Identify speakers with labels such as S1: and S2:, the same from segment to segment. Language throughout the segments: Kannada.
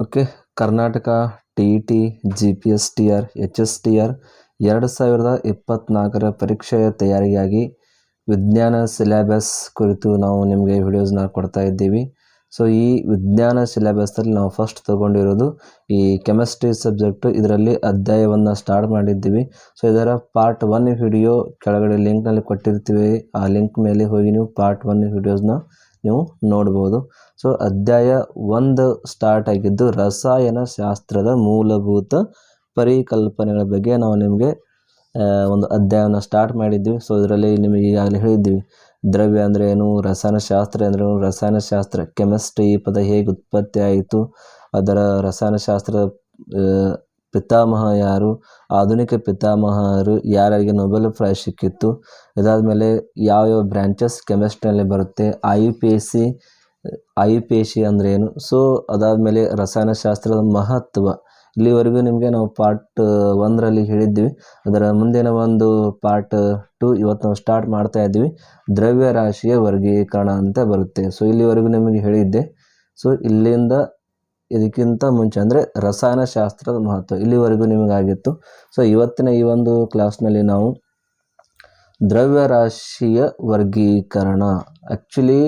S1: Okay, Karnataka TET GPSTR HSTR 2024ರ ಪರೀಕ್ಷೆಯ ತಯಾರಿಗಾಗಿ ವಿಜ್ಞಾನ ಸಿಲೆಬಸ್ ಕುರಿತು ನಾವು ನಿಮಗೆ ವಿಡಿಯೋಸ್ನ ಕೊಡ್ತಾ ಇದ್ದೀವಿ. ಸೊ ಈ ವಿಜ್ಞಾನ ಸಿಲೆಬಸ್ಸಲ್ಲಿ ನಾವು ಫಸ್ಟ್ ತೊಗೊಂಡಿರೋದು ಈ ಕೆಮಿಸ್ಟ್ರಿ ಸಬ್ಜೆಕ್ಟು. ಇದರಲ್ಲಿ ಅಧ್ಯಾಯವನ್ನು ಸ್ಟಾರ್ಟ್ ಮಾಡಿದ್ದೀವಿ. ಸೊ ಇದರ ಪಾರ್ಟ್ 1 ವಿಡಿಯೋ ಕೆಳಗಡೆ ಲಿಂಕ್ನಲ್ಲಿ ಕೊಟ್ಟಿರ್ತೀವಿ. ಆ ಲಿಂಕ್ ಮೇಲೆ ಹೋಗಿ ನೀವು ಪಾರ್ಟ್ 1 ವಿಡಿಯೋಸ್ನ ನೀವು ನೋಡ್ಬೋದು. ಸೊ ಅಧ್ಯಾಯ 1 ಸ್ಟಾರ್ಟ್ ಆಗಿದ್ದು ರಸಾಯನಶಾಸ್ತ್ರದ ಮೂಲಭೂತ ಪರಿಕಲ್ಪನೆಗಳ ಬಗ್ಗೆ ನಾವು ನಿಮಗೆ ಒಂದು ಅಧ್ಯಾಯವನ್ನು ಸ್ಟಾರ್ಟ್ ಮಾಡಿದ್ವಿ. ಸೊ ಇದರಲ್ಲಿ ನಿಮಗೆ ಈಗಾಗಲೇ ಹೇಳಿದ್ವಿ ದ್ರವ್ಯ ಅಂದರೆ ಏನು, ರಸಾಯನಶಾಸ್ತ್ರ ಅಂದರೆ ಏನು, ರಸಾಯನಶಾಸ್ತ್ರ ಕೆಮಿಸ್ಟ್ರಿ ಈ ಪದ ಹೇಗೆ ಉತ್ಪತ್ತಿ ಆಯಿತು, ಅದರ ರಸಾಯನಶಾಸ್ತ್ರದ ಪಿತಾಮಹ ಯಾರು, ಆಧುನಿಕ ಪಿತಾಮಹರು ಯಾರಿಗೆ ನೊಬೆಲ್ ಪ್ರೈಸ್ ಸಿಕ್ಕಿತ್ತು, ಇದಾದಮೇಲೆ ಯಾವ್ಯಾವ ಬ್ರಾಂಚಸ್ ಕೆಮಿಸ್ಟ್ರಿಯಲ್ಲಿ ಬರುತ್ತೆ, ಐಯುಪೇಶಿ ಅಂದರೆ ಏನು. ಸೊ ಅದಾದಮೇಲೆ ರಸಾಯನಶಾಸ್ತ್ರದ ಮಹತ್ವ ಇಲ್ಲಿವರೆಗೂ ನಿಮಗೆ ನಾವು ಪಾರ್ಟ್ 1ರಲ್ಲಿ ಹೇಳಿದ್ವಿ. ಅದರ ಮುಂದಿನ ಒಂದು ಪಾರ್ಟ್ 2 ಇವತ್ತು ನಾವು ಸ್ಟಾರ್ಟ್ ಮಾಡ್ತಾ ಇದ್ದೀವಿ. ದ್ರವ್ಯರಾಶಿಯ ವರ್ಗೀಕರಣ ಅಂತ ಬರುತ್ತೆ. ಸೊ ಇಲ್ಲಿವರೆಗೂ ನಿಮಗೆ ಹೇಳಿದ್ದೆ. ಸೊ ಇಲ್ಲಿಂದ ಇದಕ್ಕಿಂತ ಮುಂಚೆ ಅಂದರೆ ರಸಾಯನಶಾಸ್ತ್ರದ ಮಹತ್ವ ಇಲ್ಲಿವರೆಗೂ ನಿಮಗಾಗಿತ್ತು. ಸೊ ಇವತ್ತಿನ ಈ ಒಂದು ಕ್ಲಾಸ್ನಲ್ಲಿ ನಾವು ದ್ರವ್ಯರಾಶಿಯ ವರ್ಗೀಕರಣ, ಆ್ಯಕ್ಚುಲಿ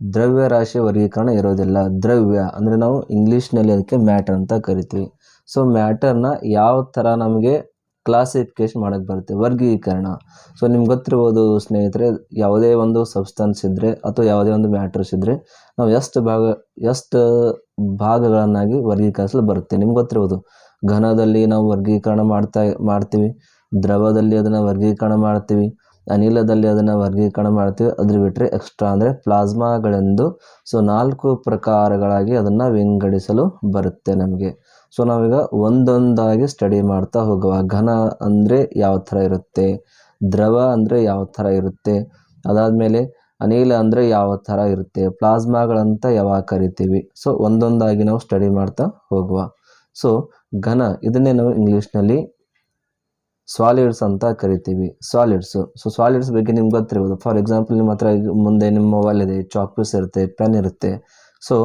S1: ದ್ರವ್ಯರಾಶಿಯ ವರ್ಗೀಕರಣ ಇರೋದಿಲ್ಲ. ದ್ರವ್ಯ ಅಂದರೆ ನಾವು ಇಂಗ್ಲೀಷ್ನಲ್ಲಿ ಅದಕ್ಕೆ ಮ್ಯಾಟರ್ ಅಂತ ಕರಿತೀವಿ. ಸೊ ಮ್ಯಾಟರ್ನ ಯಾವ ಥರ ನಮಗೆ ಕ್ಲಾಸಿಫಿಕೇಶನ್ ಮಾಡೋಕ್ಕೆ ಬರುತ್ತೆ, ವರ್ಗೀಕರಣ. ಸೊ ನಿಮ್ಗೆ ಗೊತ್ತಿರ್ಬೋದು ಸ್ನೇಹಿತರೆ, ಯಾವುದೇ ಒಂದು ಸಬ್ಸ್ಟೆನ್ಸ್ ಇದ್ದರೆ ಅಥವಾ ಯಾವುದೇ ಒಂದು ಮ್ಯಾಟ್ರಸ್ ಇದ್ದರೆ ನಾವು ಎಷ್ಟು ಭಾಗಗಳನ್ನಾಗಿ ವರ್ಗೀಕರಿಸಲು ಬರುತ್ತೆ. ನಿಮ್ಗೆ ಗೊತ್ತಿರ್ಬೋದು, ಘನದಲ್ಲಿ ನಾವು ವರ್ಗೀಕರಣ ಮಾಡ್ತೀವಿ, ದ್ರವದಲ್ಲಿ ಅದನ್ನು ವರ್ಗೀಕರಣ ಮಾಡ್ತೀವಿ, ಅನಿಲದಲ್ಲಿ ಅದನ್ನು ವರ್ಗೀಕರಣ ಮಾಡ್ತೀವಿ. ಅದ್ರ ಬಿಟ್ಟರೆ ಎಕ್ಸ್ಟ್ರಾ ಅಂದರೆ ಪ್ಲಾಸ್ಮಾಗಳೆಂದು ಸೊ 4 ಪ್ರಕಾರಗಳಾಗಿ ಅದನ್ನು ವಿಂಗಡಿಸಲು ಬರುತ್ತೆ ನಮಗೆ. ಸೊ ನಾವೀಗ ಒಂದೊಂದಾಗಿ ಸ್ಟಡಿ ಮಾಡ್ತಾ ಹೋಗುವ. ಘನ ಅಂದರೆ ಯಾವ ಥರ ಇರುತ್ತೆ, ದ್ರವ ಅಂದರೆ ಯಾವ ಥರ ಇರುತ್ತೆ, ಅದಾದಮೇಲೆ ಅನಿಲ ಅಂದರೆ ಯಾವ ಥರ ಇರುತ್ತೆ, ಪ್ಲಾಸ್ಮಾಗಳಂತ ಯಾವಾಗ ಕರಿತೀವಿ. ಸೊ ಒಂದೊಂದಾಗಿ ನಾವು ಸ್ಟಡಿ ಮಾಡ್ತಾ ಹೋಗುವ. ಸೊ ಘನ ಇದನ್ನೇ ನಾವು ಇಂಗ್ಲೀಷ್ನಲ್ಲಿ ಸಾಲಿಡ್ಸ್ ಅಂತ ಕರಿತೀವಿ. ಸಾಲಿಡ್ಸು. ಸೊ ಸಾಲಿಡ್ಸ್ ಬಗ್ಗೆ ನಿಮ್ಗೆ ಗೊತ್ತಿರ್ಬೋದು. ಫಾರ್ ಎಕ್ಸಾಂಪಲ್ ನಿಮ್ಮ ಹತ್ರ ಮುಂದೆ ನಿಮ್ಮ ಮೊಬೈಲ್ ಇದೆ, ಚಾಕ್ ಪೀಸ್ ಇರುತ್ತೆ, ಪೆನ್ ಇರುತ್ತೆ. ಸೊ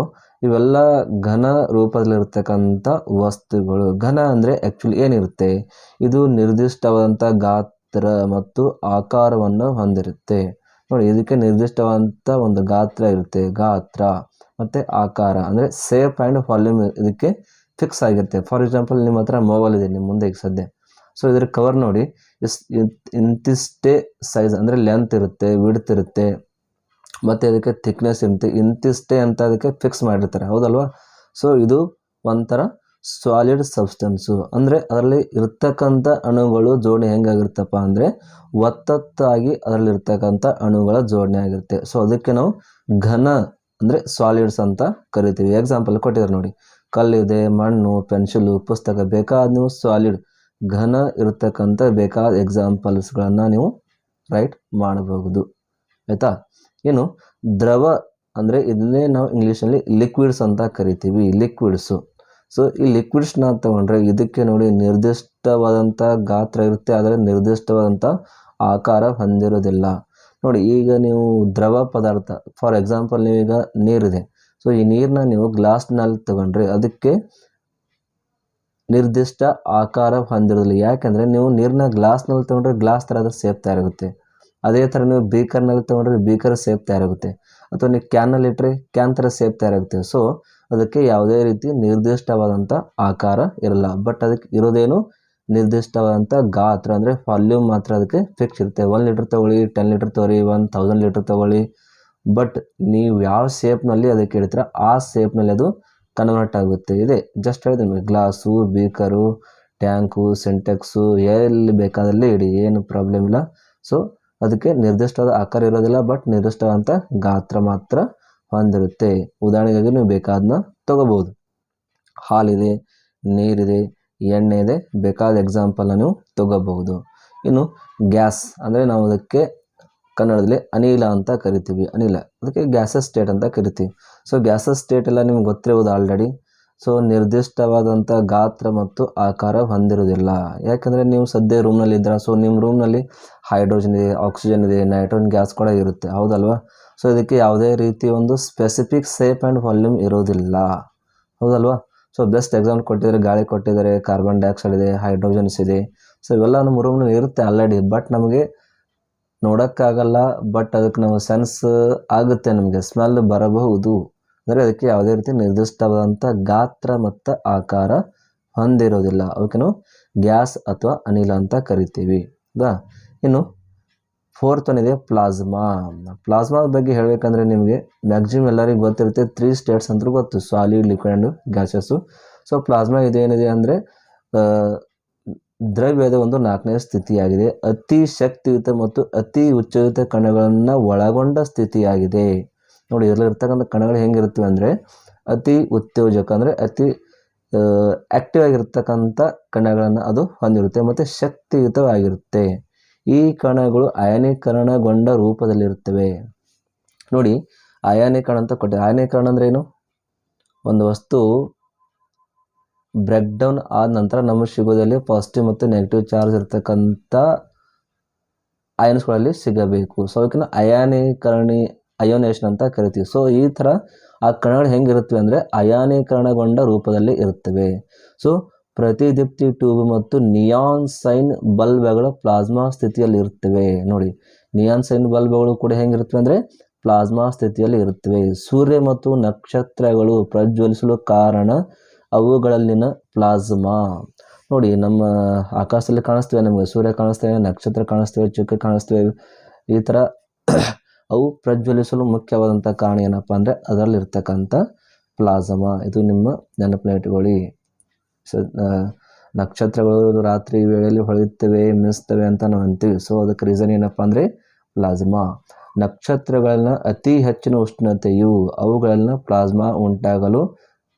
S1: ಇವೆಲ್ಲ ಘನ ರೂಪದಲ್ಲಿರ್ತಕ್ಕಂಥ ವಸ್ತುಗಳು. ಘನ ಅಂದರೆ ಆ್ಯಕ್ಚುಲಿ ಏನಿರುತ್ತೆ, ಇದು ನಿರ್ದಿಷ್ಟವಾದಂಥ ಗಾತ್ರ ಮತ್ತು ಆಕಾರವನ್ನು ಹೊಂದಿರುತ್ತೆ. ನೋಡಿ, ಇದಕ್ಕೆ ನಿರ್ದಿಷ್ಟವಾದಂಥ ಒಂದು ಗಾತ್ರ ಇರುತ್ತೆ. ಗಾತ್ರ ಮತ್ತು ಆಕಾರ ಅಂದರೆ ಸೇಪ್ ಆ್ಯಂಡ್ ವಾಲ್ಯೂಮ್ ಇದಕ್ಕೆ ಫಿಕ್ಸ್ ಆಗಿರುತ್ತೆ. ಫಾರ್ ಎಕ್ಸಾಂಪಲ್ ನಿಮ್ಮ ಹತ್ರ ಮೊಬೈಲ್ ಇದೆ ನಿಮ್ಮ ಮುಂದೆ ಈಗ ಸದ್ಯ. ಸೊ ಇದರ ಕವರ್ ನೋಡಿ, ಇಂತಿಷ್ಟೇ ಸೈಜ್ ಅಂದರೆ ಲೆಂತ್ ಇರುತ್ತೆ, ವಿಡ್ತ್ ಇರುತ್ತೆ, ಮತ್ತು ಅದಕ್ಕೆ ಥಿಕ್ನೆಸ್ ಇರುತ್ತೆ, ಇಂತಿಷ್ಟೇ ಅಂತ ಅದಕ್ಕೆ ಫಿಕ್ಸ್ ಮಾಡಿರ್ತಾರೆ, ಹೌದಲ್ವಾ. ಸೊ ಇದು ಒಂಥರ ಸಾಲಿಡ್ ಸಬ್ಸ್ಟೆನ್ಸು. ಅಂದರೆ ಅದರಲ್ಲಿ ಇರ್ತಕ್ಕಂಥ ಅಣುಗಳು ಜೋಡಣೆ ಹೆಂಗಾಗಿರುತ್ತಪ್ಪ ಅಂದರೆ ಒತ್ತೊತ್ತಾಗಿ ಅದರಲ್ಲಿ ಇರ್ತಕ್ಕಂಥ ಅಣುಗಳ ಜೋಡಣೆ ಆಗಿರುತ್ತೆ. ಸೊ ಅದಕ್ಕೆ ನಾವು ಘನ ಅಂದರೆ ಸಾಲಿಡ್ಸ್ ಅಂತ ಕರಿತೀವಿ. ಎಕ್ಸಾಂಪಲ್ ಕೊಟ್ಟಿದ್ದಾರೆ ನೋಡಿ, ಕಲ್ಲಿದೆ, ಮಣ್ಣು, ಪೆನ್ಸಿಲು, ಪುಸ್ತಕ, ಬೇಕಾದ ನೀವು ಸಾಲಿಡ್ ಘನ ಇರತಕ್ಕಂಥ ಬೇಕಾದ ಎಕ್ಸಾಂಪಲ್ಸ್ಗಳನ್ನು ನೀವು ರೈಟ್ ಮಾಡಬಹುದು, ಆಯಿತಾ. ಇನ್ನು ದ್ರವ ಅಂದರೆ ಇದನ್ನೇ ನಾವು ಇಂಗ್ಲೀಷಲ್ಲಿ ಲಿಕ್ವಿಡ್ಸ್ ಅಂತ ಕರಿತೀವಿ. ಲಿಕ್ವಿಡ್ಸು. ಸೊ ಈ ಲಿಕ್ವಿಡ್ಸ್ನ ತಗೊಂಡ್ರೆ ಇದಕ್ಕೆ ನೋಡಿ ನಿರ್ದಿಷ್ಟವಾದಂಥ ಗಾತ್ರ ಇರುತ್ತೆ, ಆದರೆ ನಿರ್ದಿಷ್ಟವಾದಂಥ ಆಕಾರ ಹೊಂದಿರೋದಿಲ್ಲ. ನೋಡಿ, ಈಗ ನೀವು ದ್ರವ ಪದಾರ್ಥ ಫಾರ್ ಎಕ್ಸಾಂಪಲ್ ನೀವೀಗ ನೀರಿದೆ. ಸೊ ಈ ನೀರನ್ನ ನೀವು ಗ್ಲಾಸ್ನಲ್ಲಿ ತಗೊಂಡ್ರೆ ಅದಕ್ಕೆ ನಿರ್ದಿಷ್ಟ ಆಕಾರ ಹೊಂದಿರೋದಿಲ್ಲ. ಯಾಕೆಂದರೆ ನೀವು ನೀರನ್ನ ಗ್ಲಾಸ್ನಲ್ಲಿ ತೊಗೊಂಡ್ರೆ ಗ್ಲಾಸ್ ಥರದ ಸೇಪ್ ತಯಾರಾಗುತ್ತೆ. ಅದೇ ಥರ ನೀವು ಬೀಕರ್ನಲ್ಲಿ ತೊಗೊಂಡ್ರೆ ಬೀಕರ್ ಸೇಪ್ ತಯಾರಾಗುತ್ತೆ. ಅಥವಾ ನೀವು ಕ್ಯಾನಲ್ಲಿ ಇಟ್ಟರೆ ಕ್ಯಾನ್ ಥರ ಸೇಪ್ ತಯಾರಾಗುತ್ತೆ. ಸೊ ಅದಕ್ಕೆ ಯಾವುದೇ ರೀತಿ ನಿರ್ದಿಷ್ಟವಾದಂಥ ಆಕಾರ ಇರಲ್ಲ. ಬಟ್ ಅದಕ್ಕೆ ಇರೋದೇನು ನಿರ್ದಿಷ್ಟವಾದಂಥ ಗಾತ್ರ ಅಂದರೆ ವಾಲ್ಯೂಮ್ ಮಾತ್ರ ಅದಕ್ಕೆ ಫಿಕ್ಸ್ ಇರುತ್ತೆ. 1 ಲೀಟ್ರ್ ತೊಗೊಳ್ಳಿ, 10 ಲೀಟ್ರ್ ತೊಗೊಳ್ಳಿ, 1000 ಲೀಟ್ರ್ ತೊಗೊಳ್ಳಿ. ಬಟ್ ನೀವು ಯಾವ ಶೇಪ್ನಲ್ಲಿ ಅದಕ್ಕೆ ಇಡ್ತೀರ ಆ ಶೇಪ್ನಲ್ಲಿ ಅದು ಕನ್ವರ್ಟ್ ಆಗುತ್ತೆ. ಇದೆ ಜಸ್ಟ್ ಹೇಳಿದೆ ನಿಮಗೆ, ಗ್ಲಾಸು, ಬೀಕರು, ಟ್ಯಾಂಕು, ಸಿಂಟೆಕ್ಸು ಎಲ್ಲಿ ಬೇಕಾದಲ್ಲಿ ಇಡಿ, ಏನು ಪ್ರಾಬ್ಲಮ್ ಇಲ್ಲ. ಸೊ ಅದಕ್ಕೆ ನಿರ್ದಿಷ್ಟವಾದ ಆಕಾರ ಇರೋದಿಲ್ಲ, ಬಟ್ ನಿರ್ದಿಷ್ಟವಾದಂಥ ಗಾತ್ರ ಮಾತ್ರ ಹೊಂದಿರುತ್ತೆ. ಉದಾಹರಣೆಗಾಗಿ ನೀವು ಬೇಕಾದನ್ನ ತೊಗೋಬೋದು. ಹಾಲಿದೆ, ನೀರಿದೆ, ಎಣ್ಣೆ ಇದೆ, ಬೇಕಾದ ಎಕ್ಸಾಂಪಲ್ನ ನೀವು ತೊಗೋಬಹುದು. ಇನ್ನು ಗ್ಯಾಸ್ ಅಂದರೆ ನಾವು ಅದಕ್ಕೆ ಕನ್ನಡದಲ್ಲಿ ಅನಿಲ ಅಂತ ಕರಿತೀವಿ. ಅನಿಲ ಅದಕ್ಕೆ ಗ್ಯಾಸಸ್ ಸ್ಟೇಟ್ ಅಂತ ಕರಿತೀವಿ. ಸೊ ಗ್ಯಾಸಸ್ ಸ್ಟೇಟ್ ಎಲ್ಲ ನಿಮ್ಗೆ ಗೊತ್ತಿರ್ಬೋದು ಆಲ್ರೆಡಿ. ಸೊ ನಿರ್ದಿಷ್ಟವಾದಂಥ ಗಾತ್ರ ಮತ್ತು ಆಕಾರ ಹೊಂದಿರೋದಿಲ್ಲ. ಯಾಕಂದರೆ ನೀವು ಸದ್ಯ ರೂಮ್ನಲ್ಲಿ ಇದ್ದೀರ. ಸೊ ನಿಮ್ಮ ರೂಮ್ನಲ್ಲಿ ಹೈಡ್ರೋಜನ್ ಇದೆ, ಆಕ್ಸಿಜನ್ ಇದೆ, ನೈಟ್ರೋಜನ್ ಗ್ಯಾಸ್ ಕೂಡ ಇರುತ್ತೆ, ಹೌದಲ್ವಾ. ಸೊ ಇದಕ್ಕೆ ಯಾವುದೇ ರೀತಿ ಒಂದು ಸ್ಪೆಸಿಫಿಕ್ ಸೇಪ್ ಆ್ಯಂಡ್ ವಾಲ್ಯೂಮ್ ಇರೋದಿಲ್ಲ, ಹೌದಲ್ವಾ. ಸೊ ಬೆಸ್ಟ್ ಎಕ್ಸಾಂಪಲ್ ಕೊಟ್ಟಿದ್ದಾರೆ, ಗಾಳಿ ಕೊಟ್ಟಿದ್ದಾರೆ, ಕಾರ್ಬನ್ ಡೈಆಕ್ಸೈಡ್ ಇದೆ, ಹೈಡ್ರೋಜನ್ಸ್ ಇದೆ. ಸೊ ಇವೆಲ್ಲ ನಮ್ಮ ರೂಮ್ನಲ್ಲಿ ಇರುತ್ತೆ ಆಲ್ರೆಡಿ, ಬಟ್ ನಮಗೆ ನೋಡೋಕ್ಕಾಗಲ್ಲ, ಬಟ್ ಅದಕ್ಕೆ ನಾವು ಸೆನ್ಸ್ ಆಗುತ್ತೆ, ನಮಗೆ ಸ್ಮೆಲ್ ಬರಬಹುದು. ಅಂದರೆ ಅದಕ್ಕೆ ಯಾವುದೇ ರೀತಿ ನಿರ್ದಿಷ್ಟವಾದಂಥ ಗಾತ್ರ ಮತ್ತು ಆಕಾರ ಹೊಂದಿರೋದಿಲ್ಲ. ಅವಕ್ಕೆ ನಾವು ಗ್ಯಾಸ್ ಅಥವಾ ಅನಿಲ ಅಂತ ಕರಿತೀವಿ. ಹೌದಾ? ಇನ್ನು 4th ಒನ್ ಇದೆ ಪ್ಲಾಸ್ಮಾ. ಪ್ಲಾಸ್ಮಾದ ಬಗ್ಗೆ ಹೇಳಬೇಕಂದ್ರೆ ನಿಮಗೆ ಮ್ಯಾಕ್ಸಿಮಮ್ ಎಲ್ಲರಿಗೂ ಗೊತ್ತಿರುತ್ತೆ, 3 ಸ್ಟೇಟ್ಸ್ ಅಂತ ಗೊತ್ತು, solid, liquid and gases. So plasma ಇದೇನಿದೆ ಅಂದರೆ ದ್ರವ್ಯದ ಒಂದು 4ನೇ ಸ್ಥಿತಿಯಾಗಿದೆ. ಅತಿ ಶಕ್ತಿಯುತ ಮತ್ತು ಅತಿ ಉಚ್ಚಯುತ ಕಣಗಳನ್ನು ಒಳಗೊಂಡ ಸ್ಥಿತಿಯಾಗಿದೆ. ನೋಡಿ, ಇದರಲ್ಲಿರ್ತಕ್ಕಂಥ ಕಣಗಳು ಹೆಂಗಿರುತ್ತವೆ ಅಂದರೆ ಅತಿ ಉತ್ತೇಜಕ ಅಂದರೆ ಅತಿ ಆ್ಯಕ್ಟಿವ್ ಆಗಿರ್ತಕ್ಕಂಥ ಕಣಗಳನ್ನು ಅದು ಹೊಂದಿರುತ್ತೆ ಮತ್ತು ಶಕ್ತಿಯುತವಾಗಿರುತ್ತೆ. ಈ ಕಣಗಳು ಅಯಾನೀಕರಣಗೊಂಡ ರೂಪದಲ್ಲಿರುತ್ತವೆ. ನೋಡಿ, ಅಯಾನೀಕರಣ ಅಂತ ಕೊಟ್ಟಿದೆ. ಅಯಾನೀಕರಣ ಅಂದರೆ ಏನು? ಒಂದು ವಸ್ತು ಬ್ರೇಕ್ ಡೌನ್ ಆದ ನಂತರ ನಮಗೆ ಸಿಗೋದಲ್ಲಿ ಪಾಸಿಟಿವ್ ಮತ್ತು ನೆಗೆಟಿವ್ ಚಾರ್ಜ್ ಇರ್ತಕ್ಕಂಥ ಅಯಾನ್ಸ್ಗಳಲ್ಲಿ ಸಿಗಬೇಕು. ಸೊ ಅದಕ್ಕೆ ಅಯೋನೇಷನ್ ಅಂತ ಕರಿತೀವಿ. ಸೊ ಈ ಥರ ಆ ಕಣಗಳು ಹೆಂಗಿರುತ್ತವೆ ಅಂದರೆ ಅಯಾನೀಕರಣಗೊಂಡ ರೂಪದಲ್ಲಿ ಇರುತ್ತವೆ. ಸೊ ಪ್ರತಿದೀಪ್ತಿ ಟ್ಯೂಬ್ ಮತ್ತು ನಿಯಾನ್ ಸೈನ್ ಬಲ್ಬ್ಗಳು ಪ್ಲಾಸ್ಮಾ ಸ್ಥಿತಿಯಲ್ಲಿ ಇರುತ್ತವೆ. ನೋಡಿ, ನಿಯಾನ್ ಸೈನ್ ಬಲ್ಬ್ಗಳು ಕೂಡ ಹೆಂಗಿರುತ್ತವೆ ಅಂದರೆ ಪ್ಲಾಸ್ಮಾ ಸ್ಥಿತಿಯಲ್ಲಿ ಇರುತ್ತವೆ. ಸೂರ್ಯ ಮತ್ತು ನಕ್ಷತ್ರಗಳು ಪ್ರಜ್ವಲಿಸಲು ಕಾರಣ ಅವುಗಳಲ್ಲಿನ ಪ್ಲಾಸ್ಮಾ. ನೋಡಿ, ನಮ್ಮ ಆಕಾಶದಲ್ಲಿ ಕಾಣಿಸ್ತೇವೆ, ನಮಗೆ ಸೂರ್ಯ ಕಾಣಿಸ್ತೇವೆ, ನಕ್ಷತ್ರ ಕಾಣಿಸ್ತೇವೆ, ಚುಕ್ಕೆ ಕಾಣಿಸ್ತೇವೆ. ಈ ಥರ ಅವು ಪ್ರಜ್ವಲಿಸಲು ಮುಖ್ಯವಾದಂಥ ಕಾರಣ ಏನಪ್ಪ ಅಂದರೆ ಅದರಲ್ಲಿರ್ತಕ್ಕಂಥ ಪ್ಲಾಸ್ಮಾ. ಇದು ನಿಮ್ಮ ನೆನಪಿನಲ್ಲಿಟ್ಕೊಳ್ಳಿ. ನಕ್ಷತ್ರಗಳು ರಾತ್ರಿ ವೇಳೆಯಲ್ಲಿ ಹೊಳೆಯುತ್ತವೆ, ಮಿಂಚ್ತವೆ ಅಂತ ನಾವು ಅಂತೀವಿ. ಸೊ ಅದಕ್ಕೆ ರೀಸನ್ ಏನಪ್ಪ ಅಂದರೆ ಪ್ಲಾಸ್ಮಾ. ನಕ್ಷತ್ರಗಳನ್ನ ಅತಿ ಹೆಚ್ಚಿನ ಉಷ್ಣತೆಯು ಅವುಗಳನ್ನ ಪ್ಲಾಸ್ಮಾ ಉಂಟಾಗಲು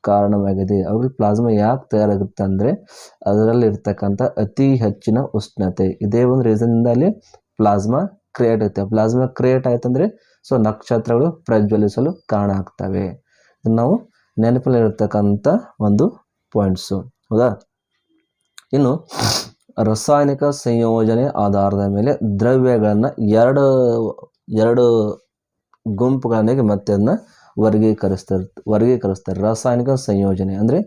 S1: ಕಾರಣವಾಗಿದೆ. ಅವುಗಳ ಪ್ಲಾಸ್ಮಾ ಯಾಕೆ ತಯಾರಾಗುತ್ತೆ ಅಂದರೆ ಅದರಲ್ಲಿ ಇರ್ತಕ್ಕಂಥ ಅತಿ ಹೆಚ್ಚಿನ ಉಷ್ಣತೆ. ಇದೇ ಒಂದು ರೀಸನ್ನಿಂದ ಅಲ್ಲಿ ಪ್ಲಾಸ್ಮಾ ಕ್ರಿಯೇಟ್ ಆಗುತ್ತೆ. ಪ್ಲಾಸ್ಮಾ ಕ್ರಿಯೇಟ್ ಆಯ್ತಂದರೆ ಸೊ ನಕ್ಷತ್ರಗಳು ಪ್ರಜ್ವಲಿಸಲು ಕಾರಣ ಆಗ್ತವೆ. ನಾವು ನೆನಪಲ್ಲಿರ್ತಕ್ಕಂಥ ಒಂದು ಪಾಯಿಂಟ್ಸು. ಹೌದಾ? ಇನ್ನು ರಾಸಾಯನಿಕ ಸಂಯೋಜನೆ ಆಧಾರದ ಮೇಲೆ ದ್ರವ್ಯಗಳನ್ನು ಎರಡು ಗುಂಪುಗಳನ್ನಾಗಿ ಮತ್ತೆ ಅದನ್ನ ವರ್ಗೀಕರಿಸ್ತಾರೆ. ರಾಸಾಯನಿಕ ಸಂಯೋಜನೆ ಅಂದರೆ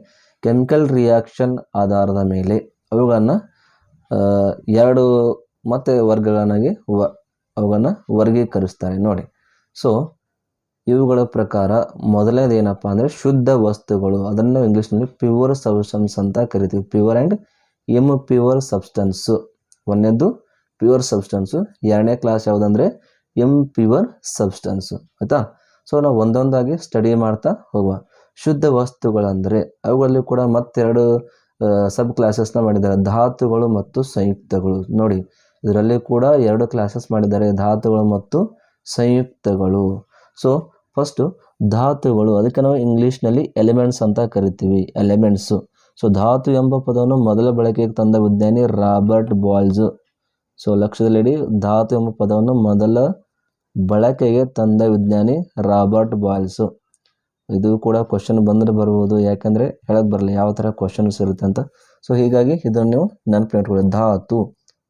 S1: ಕೆಮಿಕಲ್ ರಿಯಾಕ್ಷನ್ ಆಧಾರದ ಮೇಲೆ ಅವುಗಳನ್ನು 2 ಮತ್ತೆ ವರ್ಗಗಳನ್ನಾಗಿ ಅವುಗಳನ್ನು ವರ್ಗೀಕರಿಸ್ತಾರೆ. ನೋಡಿ, ಸೊ ಇವುಗಳ ಪ್ರಕಾರ ಮೊದಲನೇದು ಏನಪ್ಪ ಅಂದರೆ ಶುದ್ಧ ವಸ್ತುಗಳು. ಅದನ್ನು ಇಂಗ್ಲೀಷ್ನಲ್ಲಿ ಪ್ಯೂರ್ ಸಬ್ಸ್ಟೆನ್ಸ್ ಅಂತ ಕರಿತೀವಿ. Pure and impure substance. ಒಂದನೇದು ಪ್ಯೂರ್ ಸಬ್ಸ್ಟೆನ್ಸು, 2ನೇ ಕ್ಲಾಸ್ ಯಾವುದಂದರೆ ಇಂಪ್ಯೂರ್ ಸಬ್ಸ್ಟೆನ್ಸು. ಆಯಿತಾ? ಸೊ ನಾವು ಒಂದೊಂದಾಗಿ ಸ್ಟಡಿ ಮಾಡ್ತಾ ಹೋಗುವ. ಶುದ್ಧ ವಸ್ತುಗಳಂದರೆ ಅವುಗಳಲ್ಲಿ ಕೂಡ ಮತ್ತೆರಡು ಸಬ್ ಕ್ಲಾಸಸ್ನ ಮಾಡಿದ್ದಾರೆ, ಧಾತುಗಳು ಮತ್ತು ಸಂಯುಕ್ತಗಳು. ನೋಡಿ, ಇದರಲ್ಲಿ ಕೂಡ 2 ಕ್ಲಾಸಸ್ ಮಾಡಿದ್ದಾರೆ, ಧಾತುಗಳು ಮತ್ತು ಸಂಯುಕ್ತಗಳು. ಸೊ ಫಸ್ಟು ಧಾತುಗಳು, ಅದಕ್ಕೆ ನಾವು ಇಂಗ್ಲೀಷ್ನಲ್ಲಿ ಎಲಿಮೆಂಟ್ಸ್ ಅಂತ ಕರಿತೀವಿ, ಎಲಿಮೆಂಟ್ಸು. ಸೊ ಧಾತು ಎಂಬ ಪದವನ್ನು ಮೊದಲ ಬಳಕೆಗೆ ತಂದ ವಿಜ್ಞಾನಿ ರಾಬರ್ಟ್ ಬಾಯ್ಲ್ಸ್. ಸೊ ಲಕ್ಷದಲ್ಲಿಡಿ, ಧಾತು ಎಂಬ ಪದವನ್ನು ಮೊದಲ ಬಳಕೆಗೆ ತಂದ ವಿಜ್ಞಾನಿ ರಾಬರ್ಟ್ ಬಾಯ್ಲ್ಸು. ಇದು ಕೂಡ ಕ್ವಶನ್ ಬಂದರೆ ಬರ್ಬೋದು, ಯಾಕೆಂದರೆ ಹೇಳಕ್ಕೆ ಬರಲ್ಲ ಯಾವ ಥರ ಕ್ವಶನ್ಸ್ ಇರುತ್ತೆ ಅಂತ. ಸೊ ಹೀಗಾಗಿ ಇದನ್ನು ನೀವು ನೆನಪಿಟ್ಕೊಳ್ಳಿ. ಧಾತು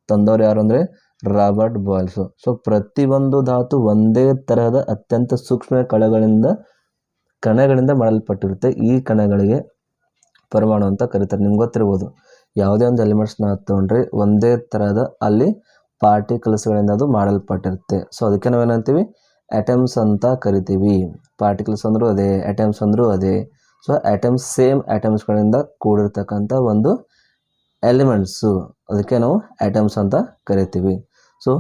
S1: ತಂದವರು ಯಾರು ಅಂದರೆ ರಾಬರ್ಟ್ ಬಾಯ್ಲ್ಸು. ಸೊ ಪ್ರತಿಯೊಂದು ಧಾತು ಒಂದೇ ತರಹದ ಅತ್ಯಂತ ಸೂಕ್ಷ್ಮ ಕಣಗಳಿಂದ ಮಾಡಲ್ಪಟ್ಟಿರುತ್ತೆ. ಈ ಕಣಗಳಿಗೆ ಪರಮಾಣು ಅಂತ ಕರೀತಾರೆ. ನಿಮ್ಗೆ ಗೊತ್ತಿರ್ಬೋದು, ಯಾವುದೇ ಒಂದು ಎಲಿಮೆಂಟ್ಸ್ನ ತೊಗೊಂಡ್ರೆ ಒಂದೇ ಥರದ ಅಲ್ಲಿ ಪಾರ್ಟಿಕಲ್ಸ್ಗಳಿಂದ ಅದು ಮಾಡಲ್ಪಟ್ಟಿರುತ್ತೆ. ಸೊ ಅದಕ್ಕೆ ನಾವೇನಂತೀವಿ ಆಟಮ್ಸ್ ಅಂತ ಕರಿತೀವಿ. ಪಾರ್ಟಿಕಲ್ಸ್ ಅಂದರೂ ಅದೇ, ಆಟಮ್ಸ್ ಅಂದರೂ ಅದೇ. ಸೊ ಆಟಮ್ಸ್ ಸೇಮ್ ಆಟಮ್ಸ್ಗಳಿಂದ ಕೂಡಿರ್ತಕ್ಕಂಥ ಒಂದು ಎಲಿಮೆಂಟ್ಸು, ಅದಕ್ಕೆ ನಾವು ಆಟಮ್ಸ್ ಅಂತ ಕರಿತೀವಿ. ಸೊ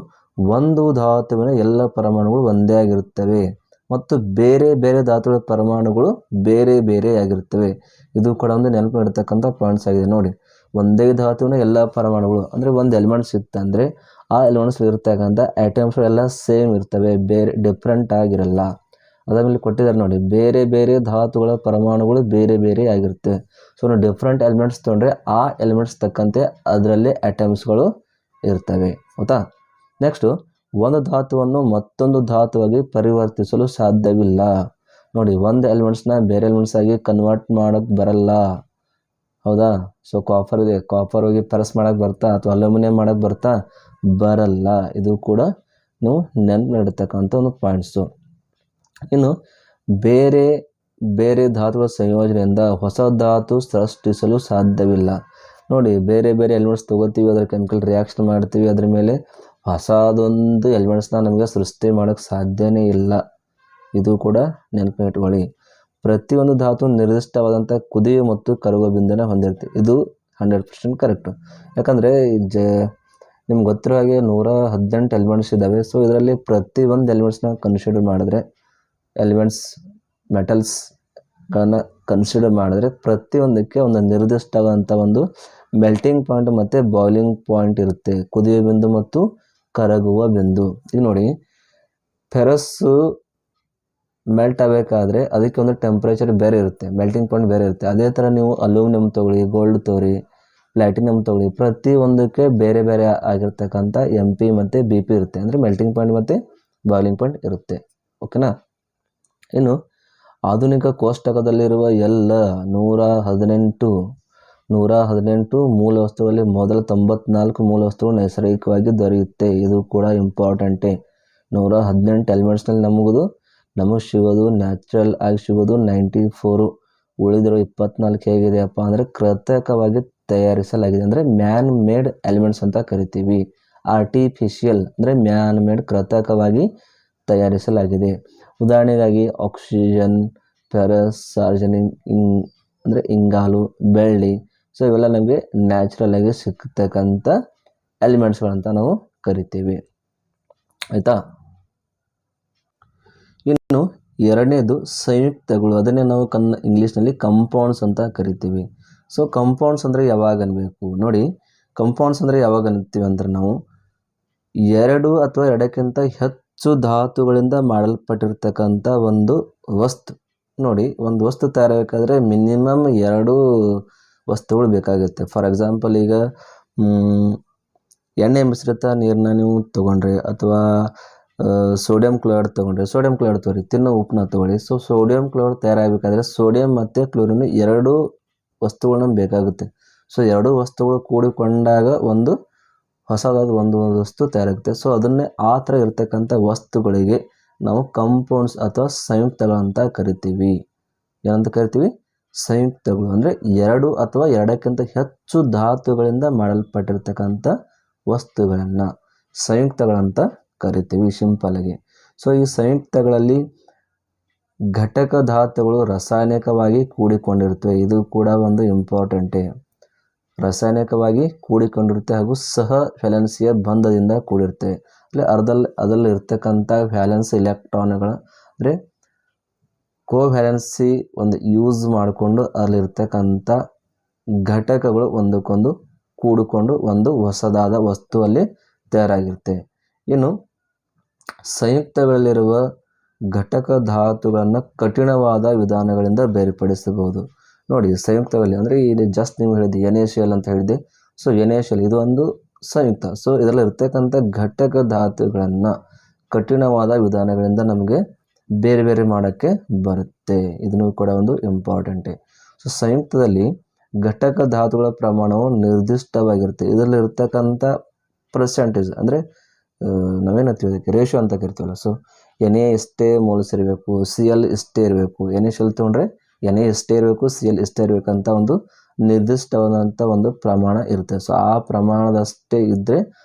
S1: ಒಂದು ಧಾತುವಿನ ಎಲ್ಲ ಪರಮಾಣುಗಳು ಒಂದೇ ಆಗಿರುತ್ತವೆ ಮತ್ತು ಬೇರೆ ಬೇರೆ ಧಾತುಗಳ ಪರಮಾಣುಗಳು ಬೇರೆ ಬೇರೆ ಆಗಿರುತ್ತವೆ. ಇದು ಕೂಡ ಒಂದು ನೆನಪಿಡ್ತಕ್ಕಂಥ ಪಾಯಿಂಟ್ಸ್ ಆಗಿದೆ. ನೋಡಿ, ಒಂದೇ ಧಾತುವಿನ ಎಲ್ಲ ಪರಮಾಣುಗಳು ಅಂದರೆ ಒಂದು ಎಲಿಮೆಂಟ್ಸ್ ಇತ್ತಂದರೆ ಆ ಎಲಿಮೆಂಟ್ಸ್ ಇರ್ತಕ್ಕಂಥ ಆಟಮ್ಸ್ಗಳು ಎಲ್ಲ ಸೇಮ್ ಇರ್ತವೆ, ಬೇರೆ ಡಿಫ್ರೆಂಟ್ ಆಗಿರಲ್ಲ. ಅದಾದಮೇಲೆ ಕೊಟ್ಟಿದ್ದಾರೆ ನೋಡಿ, ಬೇರೆ ಬೇರೆ ಧಾತುಗಳ ಪರಮಾಣುಗಳು ಬೇರೆ ಬೇರೆ ಆಗಿರುತ್ತೆ. ಸೊ ನಾವು ಡಿಫ್ರೆಂಟ್ ಎಲಿಮೆಂಟ್ಸ್ ತೊಗೊಂಡ್ರೆ ಆ ಎಲಿಮೆಂಟ್ಸ್ ತಕ್ಕಂತೆ ಅದರಲ್ಲಿ ಆಟಮ್ಸ್ಗಳು ಇರ್ತವೆ. ಹೌದಾ? ನೆಕ್ಸ್ಟು, ಒಂದು ಧಾತುವನ್ನು ಮತ್ತೊಂದು ಧಾತುವಾಗಿ ಪರಿವರ್ತಿಸಲು ಸಾಧ್ಯವಿಲ್ಲ. ನೋಡಿ, ಒಂದು ಎಲಿಮೆಂಟ್ಸ್ನ ಬೇರೆ ಎಲಿಮೆಂಟ್ಸ್ ಆಗಿ ಕನ್ವರ್ಟ್ ಮಾಡೋಕ್ಕೆ ಬರಲ್ಲ. ಹೌದಾ? ಸೊ ಕಾಪರ್ ಇದೆ, ಕಾಪರ್ ಹೋಗಿ ಪ್ರೆಸ್ ಮಾಡೋಕ್ಕೆ ಬರ್ತಾ ಅಥವಾ ಅಲ್ಯೂಮಿನಿಯಂ ಮಾಡೋಕ್ಕೆ ಬರ್ತಾ ಬರಲ್ಲ. ಇದು ಕೂಡ ನೀವು ನೆನಪಿಡ್ತಕ್ಕಂಥ ಒಂದು ಪಾಯಿಂಟ್ಸು. ಇನ್ನು ಬೇರೆ ಬೇರೆ ಧಾತುಗಳ ಸಂಯೋಜನೆಯಿಂದ ಹೊಸ ಧಾತು ಸೃಷ್ಟಿಸಲು ಸಾಧ್ಯವಿಲ್ಲ. ನೋಡಿ, ಬೇರೆ ಬೇರೆ ಎಲಿಮೆಂಟ್ಸ್ ತೊಗೋತೀವಿ, ಅದರ ಕೆಮಿಕಲ್ ರಿಯಾಕ್ಷನ್ ಮಾಡ್ತೀವಿ, ಅದ್ರ ಮೇಲೆ ಹೊಸದೊಂದು ಎಲಿಮೆಂಟ್ಸ್ನ ನಮಗೆ ಸೃಷ್ಟಿ ಮಾಡೋಕ್ಕೆ ಸಾಧ್ಯನೇ ಇಲ್ಲ. ಇದು ಕೂಡ ನೆನಪಿಟ್ಕೊಳ್ಳಿ. ಪ್ರತಿಯೊಂದು ಧಾತು ನಿರ್ದಿಷ್ಟವಾದಂಥ ಕುದಿಯುವ ಮತ್ತು ಕರಗುವ ಬಿಂದುನ ಹೊಂದಿರುತ್ತೆ. ಇದು 100% ಕರೆಕ್ಟು. ಯಾಕಂದರೆ ನಿಮ್ಗೆ ಗೊತ್ತಿರೋ ಹಾಗೆ 118 ಎಲಿಮೆಂಟ್ಸ್ ಇದ್ದಾವೆ. ಸೊ ಇದರಲ್ಲಿ ಪ್ರತಿಯೊಂದು ಎಲಿಮೆಂಟ್ಸ್ನ ಕನ್ಸಿಡರ್ ಮಾಡಿದ್ರೆ, ಮೆಟಲ್ಸ್ಗಳನ್ನು ಕನ್ಸಿಡರ್ ಮಾಡಿದ್ರೆ ಪ್ರತಿಯೊಂದಕ್ಕೆ ಒಂದು ನಿರ್ದಿಷ್ಟವಾದಂಥ ಒಂದು ಮೆಲ್ಟಿಂಗ್ ಪಾಯಿಂಟ್ ಮತ್ತು ಬಾಯ್ಲಿಂಗ್ ಪಾಯಿಂಟ್ ಇರುತ್ತೆ, ಕುದಿಯುವ ಬಿಂದು ಮತ್ತು ಕರಗುವ ಬಿಂದು. ಈಗ ನೋಡಿ, ಫೆರಸ್ಸು ಮೆಲ್ಟ್ ಆಗಬೇಕಾದ್ರೆ ಅದಕ್ಕೆ ಒಂದು ಟೆಂಪ್ರೇಚರ್ ಬೇರೆ ಇರುತ್ತೆ, ಮೆಲ್ಟಿಂಗ್ ಪಾಯಿಂಟ್ ಬೇರೆ ಇರುತ್ತೆ. ಅದೇ ಥರ ನೀವು ಅಲ್ಯೂಮಿನಿಯಂ ತೊಗೊಳ್ಳಿ, ಗೋಲ್ಡ್ ತೊಗೊಳ್ಳಿ, ಪ್ಲಾಟಿನಮ್ ತೊಗೊಳ್ಳಿ, ಪ್ರತಿಯೊಂದಕ್ಕೆ ಬೇರೆ ಬೇರೆ ಆಗಿರ್ತಕ್ಕಂಥ MP ಮತ್ತು BP ಇರುತ್ತೆ, ಅಂದರೆ ಮೆಲ್ಟಿಂಗ್ ಪಾಯಿಂಟ್ ಮತ್ತು ಬಾಯ್ಲಿಂಗ್ ಪಾಯಿಂಟ್ ಇರುತ್ತೆ. ಓಕೆನಾ? ಇನ್ನು ಆಧುನಿಕ ಕೋಷ್ಟಕದಲ್ಲಿರುವ ಎಲ್ಲ 118 ಮೂಲ ವಸ್ತುಗಳಲ್ಲಿ ಮೊದಲ 94 ಮೂಲ ವಸ್ತುಗಳು ನೈಸರ್ಗಿಕವಾಗಿ ದೊರೆಯುತ್ತೆ. ಇದು ಕೂಡ ಇಂಪಾರ್ಟೆಂಟೇ. 118 ಎಲಿಮೆಂಟ್ಸ್ನಲ್ಲಿ ನಮಗೆ ಸಿಗೋದು ನ್ಯಾಚುರಲ್ ಆಗಿ ಸಿಗೋದು 94. ಉಳಿದಿರೋ 24 ಹೇಗಿದೆಯಪ್ಪ ಅಂದರೆ ಕೃತಕವಾಗಿ ತಯಾರಿಸಲಾಗಿದೆ, ಅಂದರೆ ಮ್ಯಾನ್ ಮೇಡ್ ಎಲಿಮೆಂಟ್ಸ್ ಅಂತ ಕರಿತೀವಿ. ಆರ್ಟಿಫಿಷಿಯಲ್ ಅಂದರೆ ಮ್ಯಾನ್ ಮೇಡ್, ಕೃತಕವಾಗಿ ತಯಾರಿಸಲಾಗಿದೆ. ಉದಾಹರಣೆಗಾಗಿ ಆಕ್ಸಿಜನ್, ಫೆರಸ್, ಆರ್ಸೆನಿಕ್, ಅಂದರೆ ಇಂಗಾಲು, ಬೆಳ್ಳಿ. ಸೊ ಇವೆಲ್ಲ ನಮಗೆ ನ್ಯಾಚುರಲ್ ಆಗಿ ಸಿಗ್ತಕ್ಕಂಥ ಎಲಿಮೆಂಟ್ಸ್ಗಳಂತ ನಾವು ಕರಿತೀವಿ. ಆಯಿತಾ? ಇನ್ನು ಎರಡನೇದು ಸಂಯುಕ್ತಗಳು, ಅದನ್ನೇ ನಾವು ಇಂಗ್ಲೀಷ್ನಲ್ಲಿ ಕಂಪೌಂಡ್ಸ್ ಅಂತ ಕರಿತೀವಿ. ಸೊ ಕಂಪೌಂಡ್ಸ್ ಅಂದರೆ ಯಾವಾಗ ಅನ್ಬೇಕು ನೋಡಿ, ಕಂಪೌಂಡ್ಸ್ ಅಂದರೆ ಯಾವಾಗ ಅಂತೀವಿ ಅಂದರೆ ನಾವು 2 ಅಥವಾ 2ಕ್ಕಿಂತ ಹೆಚ್ಚು ಧಾತುಗಳಿಂದ ಮಾಡಲ್ಪಟ್ಟಿರ್ತಕ್ಕಂಥ ಒಂದು ವಸ್ತು. ನೋಡಿ, ಒಂದು ವಸ್ತು ತಯಾರಾಗಬೇಕಾದ್ರೆ ಮಿನಿಮಮ್ 2 ವಸ್ತುಗಳು ಬೇಕಾಗುತ್ತೆ. ಫಾರ್ ಎಕ್ಸಾಂಪಲ್, ಈಗ ಎಣ್ಣೆ ಮಿಶ್ರಿತ ನೀರನ್ನ ನೀವು ತೊಗೊಂಡ್ರೆ, ಅಥವಾ ಸೋಡಿಯಂ ಕ್ಲೋರೈಡ್ ತೊಗೊಳ್ರಿ, ತಿನ್ನೋ ಉಪ್ಪನ್ನ ತೊಗೊಳ್ಳಿ. ಸೊ ಸೋಡಿಯಂ ಕ್ಲೋರೈಡ್ ತಯಾರಾಗಬೇಕಾದ್ರೆ ಸೋಡಿಯಂ ಮತ್ತು ಕ್ಲೋರಿನ್ 2 ವಸ್ತುಗಳನ್ನ ಬೇಕಾಗುತ್ತೆ. ಸೊ 2 ವಸ್ತುಗಳು ಕೂಡಿಕೊಂಡಾಗ ಒಂದು ಹೊಸದಾದ ಒಂದು ವಸ್ತು ತಯಾರಾಗುತ್ತೆ. ಸೊ ಅದನ್ನೇ ಆ ಥರ ಇರ್ತಕ್ಕಂಥ ವಸ್ತುಗಳಿಗೆ ನಾವು ಕಂಪೌಂಡ್ಸ್ ಅಥವಾ ಸಂಯುಕ್ತಗಳಂತ ಕರಿತೀವಿ. ಏನಂತ ಕರಿತೀವಿ? ಸಂಯುಕ್ತಗಳು. ಅಂದರೆ 2 ಅಥವಾ 2ಕ್ಕಿಂತ ಹೆಚ್ಚು ಧಾತುಗಳಿಂದ ಮಾಡಲ್ಪಟ್ಟಿರ್ತಕ್ಕಂಥ ವಸ್ತುಗಳನ್ನು ಸಂಯುಕ್ತಗಳಂತ ಕರಿತೀವಿ ಸಿಂಪಲ್ಲಾಗಿ. ಸೊ ಈ ಸಂಯುಕ್ತಗಳಲ್ಲಿ ಘಟಕ ಧಾತುಗಳು ರಾಸಾಯನಿಕವಾಗಿ ಕೂಡಿಕೊಂಡಿರ್ತವೆ. ಇದು ಕೂಡ ಒಂದು ಇಂಪಾರ್ಟೆಂಟೇ. ರಾಸಾಯನಿಕವಾಗಿ ಕೂಡಿಕೊಂಡಿರುತ್ತೆ ಹಾಗೂ ಸಹ ವ್ಯಾಲೆನ್ಸಿಯ ಬಂಧದಿಂದ ಕೂಡಿರುತ್ತೆ. ಅದರಲ್ಲಿ ಇರ್ತಕ್ಕಂಥ ವ್ಯಾಲೆನ್ಸ್ ಎಲೆಕ್ಟ್ರಾನ್ಗಳ, ಅಂದರೆ ಕೋವ್ಯಾಲೆನ್ಸಿ ಒಂದು ಯೂಸ್ ಮಾಡಿಕೊಂಡು ಅಲ್ಲಿರ್ತಕ್ಕಂಥ ಘಟಕಗಳು ಒಂದಕ್ಕೊಂದು ಕೂಡಿಕೊಂಡು ಒಂದು ಹೊಸದಾದ ವಸ್ತುವಲ್ಲಿ ತಯಾರಾಗಿರುತ್ತೆ. ಇನ್ನು ಸಂಯುಕ್ತಗಳಲ್ಲಿರುವ ಘಟಕ ಧಾತುಗಳನ್ನು ಕಠಿಣವಾದ ವಿಧಾನಗಳಿಂದ ಬೇರ್ಪಡಿಸಬಹುದು. ನೋಡಿ, ಸಂಯುಕ್ತಗಳಲ್ಲಿ ಅಂದರೆ ಇಲ್ಲಿ ಜಸ್ಟ್ ನೀವು ಹೇಳಿದ್ದೆ NaCl ಅಂತ ಹೇಳಿದ್ದೆ. ಸೊ NaCl ಇದು ಒಂದು ಸಂಯುಕ್ತ. ಸೊ ಇದರಲ್ಲಿ ಇರ್ತಕ್ಕಂಥ ಘಟಕ ಧಾತುಗಳನ್ನು ಕಠಿಣವಾದ ವಿಧಾನಗಳಿಂದ ನಮಗೆ ಬೇರೆ ಬೇರೆ ಮಾಡೋಕ್ಕೆ ಬರುತ್ತೆ. ಇದನ್ನು ಕೂಡ ಒಂದು ಇಂಪಾರ್ಟೆಂಟೇ. ಸೊ ಸಂಯುಕ್ತದಲ್ಲಿ ಘಟಕ ಧಾತುಗಳ ಪ್ರಮಾಣವು ನಿರ್ದಿಷ್ಟವಾಗಿರುತ್ತೆ. ಇದರಲ್ಲಿ ಇರ್ತಕ್ಕಂಥ ಪರ್ಸೆಂಟೇಜ್, ಅಂದರೆ ನಾವೇನಂತೀವಿ ಅದಕ್ಕೆ ರೇಷಿಯೋ ಅಂತ ಕರಿತೀವಲ್ಲ. ಸೊ Na ಇಷ್ಟೇ ಮೋಲ್ಸ್ ಇರಬೇಕು, Cl ಇಷ್ಟೇ ಇರಬೇಕು. NaCl ತೊಗೊಂಡ್ರೆ Na ಇಷ್ಟೇ ಇರಬೇಕು, Cl ಇಷ್ಟೇ ಇರಬೇಕಂತ ಒಂದು ನಿರ್ದಿಷ್ಟವಾದಂಥ ಒಂದು ಪ್ರಮಾಣ ಇರುತ್ತೆ. ಸೊ ಆ ಪ್ರಮಾಣದಷ್ಟೇ ಇದ್ದರೆ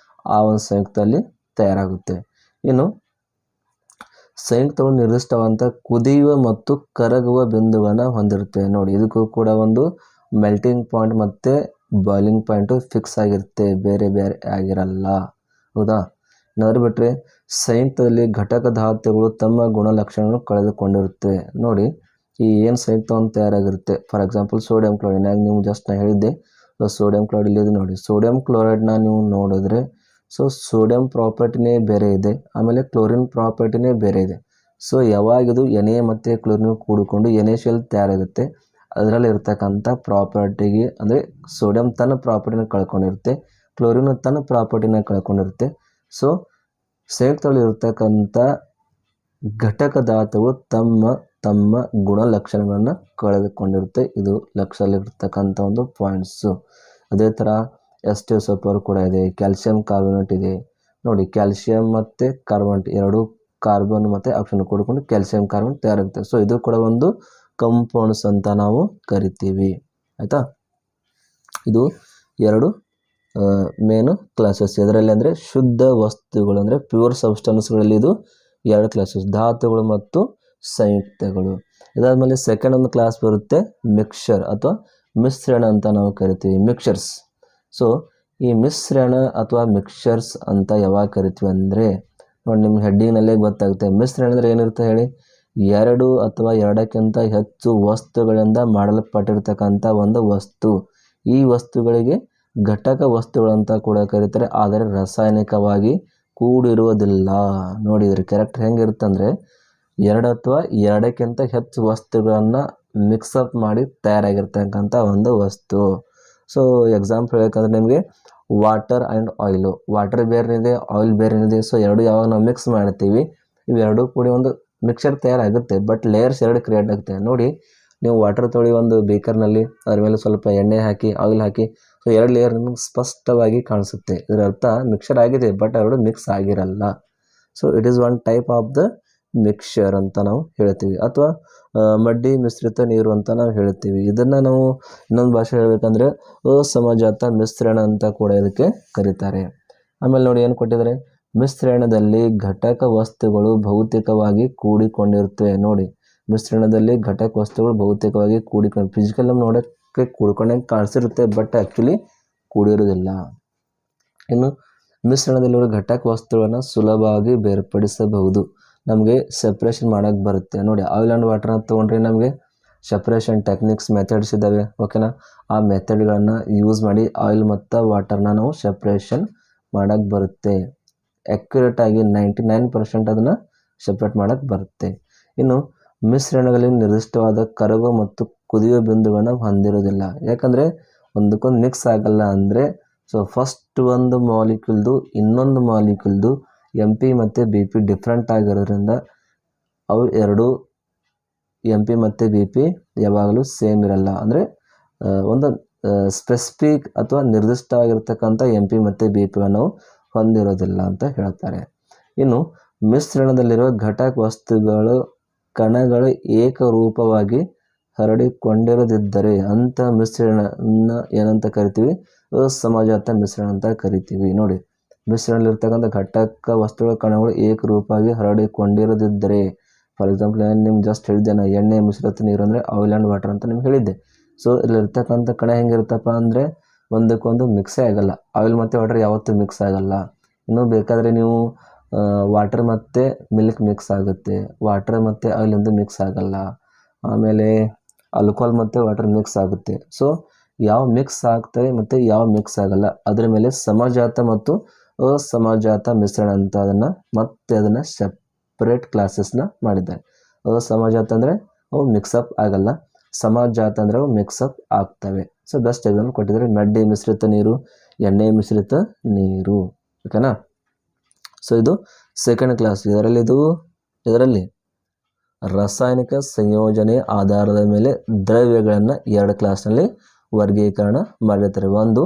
S1: ಆ ಒಂದು ಸಂಯುಕ್ತದಲ್ಲಿ ತಯಾರಾಗುತ್ತೆ. ಇನ್ನು ಸಂಯುಕ್ತಗಳು ನಿರ್ದಿಷ್ಟವಾದಂಥ ಕುದಿಯುವ ಮತ್ತು ಕರಗುವ ಬಿಂದುಗಳನ್ನು ಹೊಂದಿರುತ್ತೆ. ನೋಡಿ, ಇದಕ್ಕೂ ಕೂಡ ಒಂದು ಮೆಲ್ಟಿಂಗ್ ಪಾಯಿಂಟ್ ಮತ್ತು ಬಾಯ್ಲಿಂಗ್ ಪಾಯಿಂಟು ಫಿಕ್ಸ್ ಆಗಿರುತ್ತೆ, ಬೇರೆ ಬೇರೆ ಆಗಿರಲ್ಲ. ಹೌದಾ? ಇನ್ನಾದರೂ ಬಿಟ್ಟರೆ ಸಂಯುಕ್ತದಲ್ಲಿ ಘಟಕ ಧಾತುಗಳು ತಮ್ಮ ಗುಣಲಕ್ಷಣಗಳನ್ನು ಕಳೆದುಕೊಂಡಿರುತ್ತೆ. ನೋಡಿ, ಈ ಏನು ಸಂಯುಕ್ತವನ್ನು ತಯಾರಾಗಿರುತ್ತೆ, ಫಾರ್ ಎಕ್ಸಾಂಪಲ್ ಸೋಡಿಯಂ ಕ್ಲೋರೈಡ್, ಆಗ ನೀವು ಜಸ್ಟ್ ನಾನು ಹೇಳಿದ್ದೆ. ಸೊ ಸೋಡಿಯಂ ಕ್ಲೋರೈಡ್ ಇಲ್ಲಿದೆ ನೋಡಿ. ಸೋಡಿಯಂ ಕ್ಲೋರೈಡ್ನ ನೀವು ನೋಡಿದ್ರೆ, ಸೊ ಸೋಡಿಯಂ ಪ್ರಾಪರ್ಟಿನೇ ಬೇರೆ ಇದೆ, ಆಮೇಲೆ ಕ್ಲೋರಿನ್ ಪ್ರಾಪರ್ಟಿನೇ ಬೇರೆ ಇದೆ. ಸೊ ಯಾವಾಗಿದು Na ಮತ್ತು ಕ್ಲೋರಿನ್ ಕೂಡಿಕೊಂಡು NaCl ತಯಾರಾಗುತ್ತೆ, ಅದರಲ್ಲಿ ಇರ್ತಕ್ಕಂಥ ಪ್ರಾಪರ್ಟಿಗೆ, ಅಂದರೆ ಸೋಡಿಯಂ ತನ್ನ ಪ್ರಾಪರ್ಟಿನ ಕಳ್ಕೊಂಡಿರುತ್ತೆ, ಕ್ಲೋರಿನ್ ತನ್ನ ಪ್ರಾಪರ್ಟಿನ ಕಳ್ಕೊಂಡಿರುತ್ತೆ. ಸೊ ಸಂಯುಕ್ತದಲ್ಲಿ ಇರ್ತಕ್ಕಂಥ ಘಟಕ ಧಾತುಗಳು ತಮ್ಮ ತಮ್ಮ ಗುಣಲಕ್ಷಣಗಳನ್ನು ಕಳೆದುಕೊಂಡಿರುತ್ತೆ. ಇದು ಲಕ್ಷದಲ್ಲಿರ್ತಕ್ಕಂಥ ಒಂದು ಪಾಯಿಂಟ್ಸು. ಅದೇ ಥರ H2SO4 ಕೂಡ ಇದೆ, ಕ್ಯಾಲ್ಸಿಯಂ ಕಾರ್ಬೋನೇಟ್ ಇದೆ. ನೋಡಿ, ಕ್ಯಾಲ್ಸಿಯಂ ಮತ್ತು ಕಾರ್ಬೋನೇಟ್ 2 ಕಾರ್ಬನ್ ಮತ್ತು ಆಕ್ಸಿಜನ್ ಕೂಡಿಕೊಂಡು ಕ್ಯಾಲ್ಸಿಯಂ ಕಾರ್ಬನ್ ತಯಾರಾಗುತ್ತೆ. ಸೊ ಇದು ಕೂಡ ಒಂದು ಕಂಪೌಂಡ್ಸ್ ಅಂತ ನಾವು ಕರಿತೀವಿ. ಆಯಿತಾ, ಇದು ಎರಡು ಮೇನು ಕ್ಲಾಸಸ್. ಇದರಲ್ಲಿ ಅಂದರೆ ಶುದ್ಧ ವಸ್ತುಗಳು ಅಂದರೆ ಪ್ಯೂರ್ ಸಬ್ಸ್ಟೆನ್ಸ್ಗಳಲ್ಲಿ ಇದು ಎರಡು ಕ್ಲಾಸಸ್, ಧಾತುಗಳು ಮತ್ತು ಸಂಯುಕ್ತಗಳು. ಇದಾದಮೇಲೆ ಸೆಕೆಂಡ್ ಒಂದು ಕ್ಲಾಸ್ ಬರುತ್ತೆ ಮಿಕ್ಸ್ಚರ್ ಅಥವಾ ಮಿಶ್ರಣ ಅಂತ ನಾವು ಕರಿತೀವಿ, ಮಿಕ್ಸ್ಚರ್ಸ್. ಸೊ ಈ ಮಿಶ್ರಣ ಅಥವಾ ಮಿಕ್ಸ್ಚರ್ಸ್ ಅಂತ ಯಾವಾಗ ಕರಿತೀವಿ ಅಂದರೆ ನೋಡಿ, ನಿಮ್ಮ ಹೆಡ್ಡಿಂಗ್ನಲ್ಲೇ ಗೊತ್ತಾಗುತ್ತೆ. ಮಿಶ್ರಣ ಅಂದರೆ ಏನಿರುತ್ತೆ ಹೇಳಿ, ಎರಡು ಅಥವಾ ಎರಡಕ್ಕಿಂತ ಹೆಚ್ಚು ವಸ್ತುಗಳಿಂದ ಮಾಡಲ್ಪಟ್ಟಿರ್ತಕ್ಕಂಥ ಒಂದು ವಸ್ತು. ಈ ವಸ್ತುಗಳಿಗೆ ಘಟಕ ವಸ್ತುಗಳಂತ ಕೂಡ ಕರೀತಾರೆ, ಆದರೆ ರಾಸಾಯನಿಕವಾಗಿ ಕೂಡಿರುವುದಿಲ್ಲ. ನೋಡಿದರೆ ಕರೆಕ್ಟ್ ಹೆಂಗಿರುತ್ತಂದರೆ, ಎರಡು ಅಥವಾ ಎರಡಕ್ಕಿಂತ ಹೆಚ್ಚು ವಸ್ತುಗಳನ್ನು ಮಿಕ್ಸಪ್ ಮಾಡಿ ತಯಾರಾಗಿರ್ತಕ್ಕಂಥ ಒಂದು ವಸ್ತು. ಸೊ ಎಕ್ಸಾಂಪಲ್ ಹೇಳಬೇಕಂದ್ರೆ ನಿಮಗೆ ವಾಟರ್ ಆ್ಯಂಡ್ ಆಯಿಲು, ವಾಟರ್ ಬೇರೆನಿದೆ, ಆಯಿಲ್ ಬೇರೆನಿದೆ. ಸೊ ಎರಡು ಯಾವಾಗ ನಾವು ಮಿಕ್ಸ್ ಮಾಡ್ತೀವಿ, ಇವೆರಡೂ ಕೂಡಿ ಒಂದು ಮಿಕ್ಸರ್ ತಯಾರಾಗುತ್ತೆ, ಬಟ್ ಲೇಯರ್ಸ್ ಎರಡು ಕ್ರಿಯೇಟ್ ಆಗುತ್ತೆ. ನೋಡಿ, ನೀವು ವಾಟರ್ ತೊಳಿ ಒಂದು ಬೇಕರ್ನಲ್ಲಿ, ಅದ್ರ ಮೇಲೆ ಸ್ವಲ್ಪ ಎಣ್ಣೆ ಹಾಕಿ, ಆಯಿಲ್ ಹಾಕಿ, ಸೊ ಎರಡು ಲೇಯರ್ ನಿಮಗೆ ಸ್ಪಷ್ಟವಾಗಿ ಕಾಣಿಸುತ್ತೆ. ಇದರ ಅರ್ಥ ಮಿಕ್ಸರ್ ಆಗಿದೆ, ಬಟ್ ಎರಡು ಮಿಕ್ಸ್ ಆಗಿರಲ್ಲ. So it is one type of the mixture ಅಂತ ನಾವು ಹೇಳ್ತೀವಿ, ಅಥವಾ ಮಡ್ಡಿ ಮಿಶ್ರಿತ ನೀರು ಅಂತ ನಾವು ಹೇಳ್ತೀವಿ. ಇದನ್ನು ನಾವು ಇನ್ನೊಂದು ಭಾಷೆ ಹೇಳಬೇಕಂದ್ರೆ ಅಸಮಜಾತ ಮಿಶ್ರಣ ಅಂತ ಕೂಡ ಇದಕ್ಕೆ ಕರೀತಾರೆ. ಆಮೇಲೆ ನೋಡಿ ಏನು ಕೊಟ್ಟಿದ್ದಾರೆ, ಮಿಶ್ರಣದಲ್ಲಿ ಘಟಕ ವಸ್ತುಗಳು ಭೌತಿಕವಾಗಿ ಕೂಡಿಕೊಂಡಿರ್ತವೆ. ನೋಡಿ, ಮಿಶ್ರಣದಲ್ಲಿ ಘಟಕ ವಸ್ತುಗಳು ಭೌತಿಕವಾಗಿ ಕೂಡಿಕೊಂಡು, ಫಿಸಿಕಲ್ ನಮ್ಮ ನೋಡೋಕ್ಕೆ ಕೂಡ್ಕೊಂಡಂಗೆ ಕಾಣಿಸಿರುತ್ತೆ, ಬಟ್ ಆ್ಯಕ್ಚುಲಿ ಕೂಡಿರೋದಿಲ್ಲ. ಇನ್ನು ಮಿಶ್ರಣದಲ್ಲಿರುವ ಘಟಕ ವಸ್ತುಗಳನ್ನು ಸುಲಭವಾಗಿ ಬೇರ್ಪಡಿಸಬಹುದು, ನಮಗೆ ಸೆಪ್ರೇಷನ್ ಮಾಡೋಕ್ಕೆ ಬರುತ್ತೆ. ನೋಡಿ, ಆಯಿಲ್ ಆ್ಯಂಡ್ ವಾಟರ್ನ ತೊಗೊಂಡ್ರೆ ನಮಗೆ ಸೆಪ್ರೇಷನ್ ಟೆಕ್ನಿಕ್ಸ್ ಮೆಥಡ್ಸ್ ಇದ್ದಾವೆ, ಓಕೆನಾ. ಆ ಮೆಥಡ್ಗಳನ್ನು ಯೂಸ್ ಮಾಡಿ ಆಯಿಲ್ ಮತ್ತು ವಾಟರ್ನ ನಾವು ಸೆಪ್ರೇಷನ್ ಮಾಡೋಕ್ಕೆ ಬರುತ್ತೆ. ಆ್ಯಕ್ಯುರೇಟಾಗಿ 99% ಅದನ್ನು ಸೆಪ್ರೇಟ್ ಮಾಡೋಕ್ಕೆ ಬರುತ್ತೆ. ಇನ್ನು ಮಿಶ್ರಣಗಳಲ್ಲಿ ನಿರ್ದಿಷ್ಟವಾದ ಕರಗುವ ಮತ್ತು ಕುದಿಯುವ ಬಿಂದುಗಳನ್ನು ಹೊಂದಿರೋದಿಲ್ಲ, ಯಾಕಂದರೆ ಒಂದಕ್ಕೊಂದು ಮಿಕ್ಸ್ ಆಗಲ್ಲ. ಅಂದರೆ ಸೊ ಫಸ್ಟ್ ಒಂದು ಮಾಲಿಕ್ಯೂಲ್ದು ಇನ್ನೊಂದು ಮಾಲಿಕ್ಯೂಲ್ದು MP ಮತ್ತು BP ಡಿಫ್ರೆಂಟ್ ಆಗಿರೋದ್ರಿಂದ ಅವು ಎರಡು MP ಮತ್ತು BP ಯಾವಾಗಲೂ ಸೇಮ್ ಇರಲ್ಲ. ಅಂದರೆ ಒಂದು ಸ್ಪೆಸಿಫಿಕ್ ಅಥವಾ ನಿರ್ದಿಷ್ಟವಾಗಿರ್ತಕ್ಕಂಥ MP ಮತ್ತು BPಯನ್ನು ನಾವು ಹೊಂದಿರೋದಿಲ್ಲ ಅಂತ ಹೇಳ್ತಾರೆ. ಇನ್ನು ಮಿಶ್ರಣದಲ್ಲಿರುವ ಘಟಕ ವಸ್ತುಗಳು ಕಣಗಳು ಏಕರೂಪವಾಗಿ ಹರಡಿಕೊಂಡಿರದಿದ್ದರೆ ಅಂಥ ಮಿಶ್ರಣ ಏನಂತ ಕರಿತೀವಿ, ಅಸಮಜಾತ ಮಿಶ್ರಣ ಅಂತ ಕರಿತೀವಿ. ನೋಡಿ, ಮಿಶ್ರಣದಲ್ಲಿರ್ತಕ್ಕಂಥ ಘಟಕ ವಸ್ತುಗಳ ಕಣಗಳು ಏಕರೂಪವಾಗಿ ಹರಡಿಕೊಂಡಿರದಿದ್ದರೆ, ಫಾರ್ ಎಕ್ಸಾಂಪಲ್ ನಾನು ನಿಮ್ಗೆ ಜಸ್ಟ್ ಹೇಳಿದ್ದೆ, ನಾನು ಎಣ್ಣೆ ಮಿಶ್ರಿತ ನೀರು ಅಂದರೆ ಆಯಿಲ್ ಆ್ಯಂಡ್ ವಾಟರ್ ಅಂತ ನಿಮ್ಗೆ ಹೇಳಿದ್ದೆ. ಸೊ ಇಲ್ಲಿರ್ತಕ್ಕಂಥ ಕಣ ಹೆಂಗಿರುತ್ತಪ್ಪ ಅಂದರೆ ಒಂದಕ್ಕೊಂದು ಮಿಕ್ಸೇ ಆಗಲ್ಲ. ಆಯಿಲ್ ಮತ್ತು ವಾಟರ್ ಯಾವತ್ತೂ ಮಿಕ್ಸ್ ಆಗಲ್ಲ. ಇನ್ನೂ ಬೇಕಾದರೆ ನೀವು ವಾಟರ್ ಮತ್ತು ಮಿಲ್ಕ್ ಮಿಕ್ಸ್ ಆಗುತ್ತೆ, ವಾಟರ್ ಮತ್ತು ಆಯಿಲಿಂದು ಮಿಕ್ಸ್ ಆಗಲ್ಲ. ಆಮೇಲೆ ಆಲ್ಕೋಹಾಲ್ ಮತ್ತು ವಾಟರ್ ಮಿಕ್ಸ್ ಆಗುತ್ತೆ. ಸೊ ಯಾವ ಮಿಕ್ಸ್ ಆಗ್ತವೆ ಮತ್ತು ಯಾವ ಮಿಕ್ಸ್ ಆಗಲ್ಲ, ಅದರ ಮೇಲೆ ಸಮಜಾತ ಮತ್ತು ಅಸಮಜಾತ ಮಿಶ್ರಣ ಅಂತ ಅದನ್ನು ಸೆಪ್ರೇಟ್ ಕ್ಲಾಸಸ್ನ ಮಾಡಿದ್ದಾರೆ. ಅಸಮಜಾತ ಅಂದರೆ ಅವು ಮಿಕ್ಸಪ್ ಆಗಲ್ಲ, ಸಮಜಾತ ಅಂದರೆ ಅವು ಮಿಕ್ಸಪ್ ಆಗ್ತವೆ. ಸೊ ಬೆಸ್ಟ್ ಎಕ್ಸಾಂಪಲ್ ಕೊಟ್ಟಿದ್ದಾರೆ, ಮಡ್ಡಿ ಮಿಶ್ರಿತ ನೀರು, ಎಣ್ಣೆ ಮಿಶ್ರಿತ ನೀರು, ಓಕೆನಾ. ಸೊ ಇದು ಸೆಕೆಂಡ್ ಕ್ಲಾಸ್. ಇದರಲ್ಲಿ ರಾಸಾಯನಿಕ ಸಂಯೋಜನೆ ಆಧಾರದ ಮೇಲೆ ದ್ರವ್ಯಗಳನ್ನು ಎರಡು ಕ್ಲಾಸ್ನಲ್ಲಿ ವರ್ಗೀಕರಣ ಮಾಡಿರ್ತಾರೆ. ಒಂದು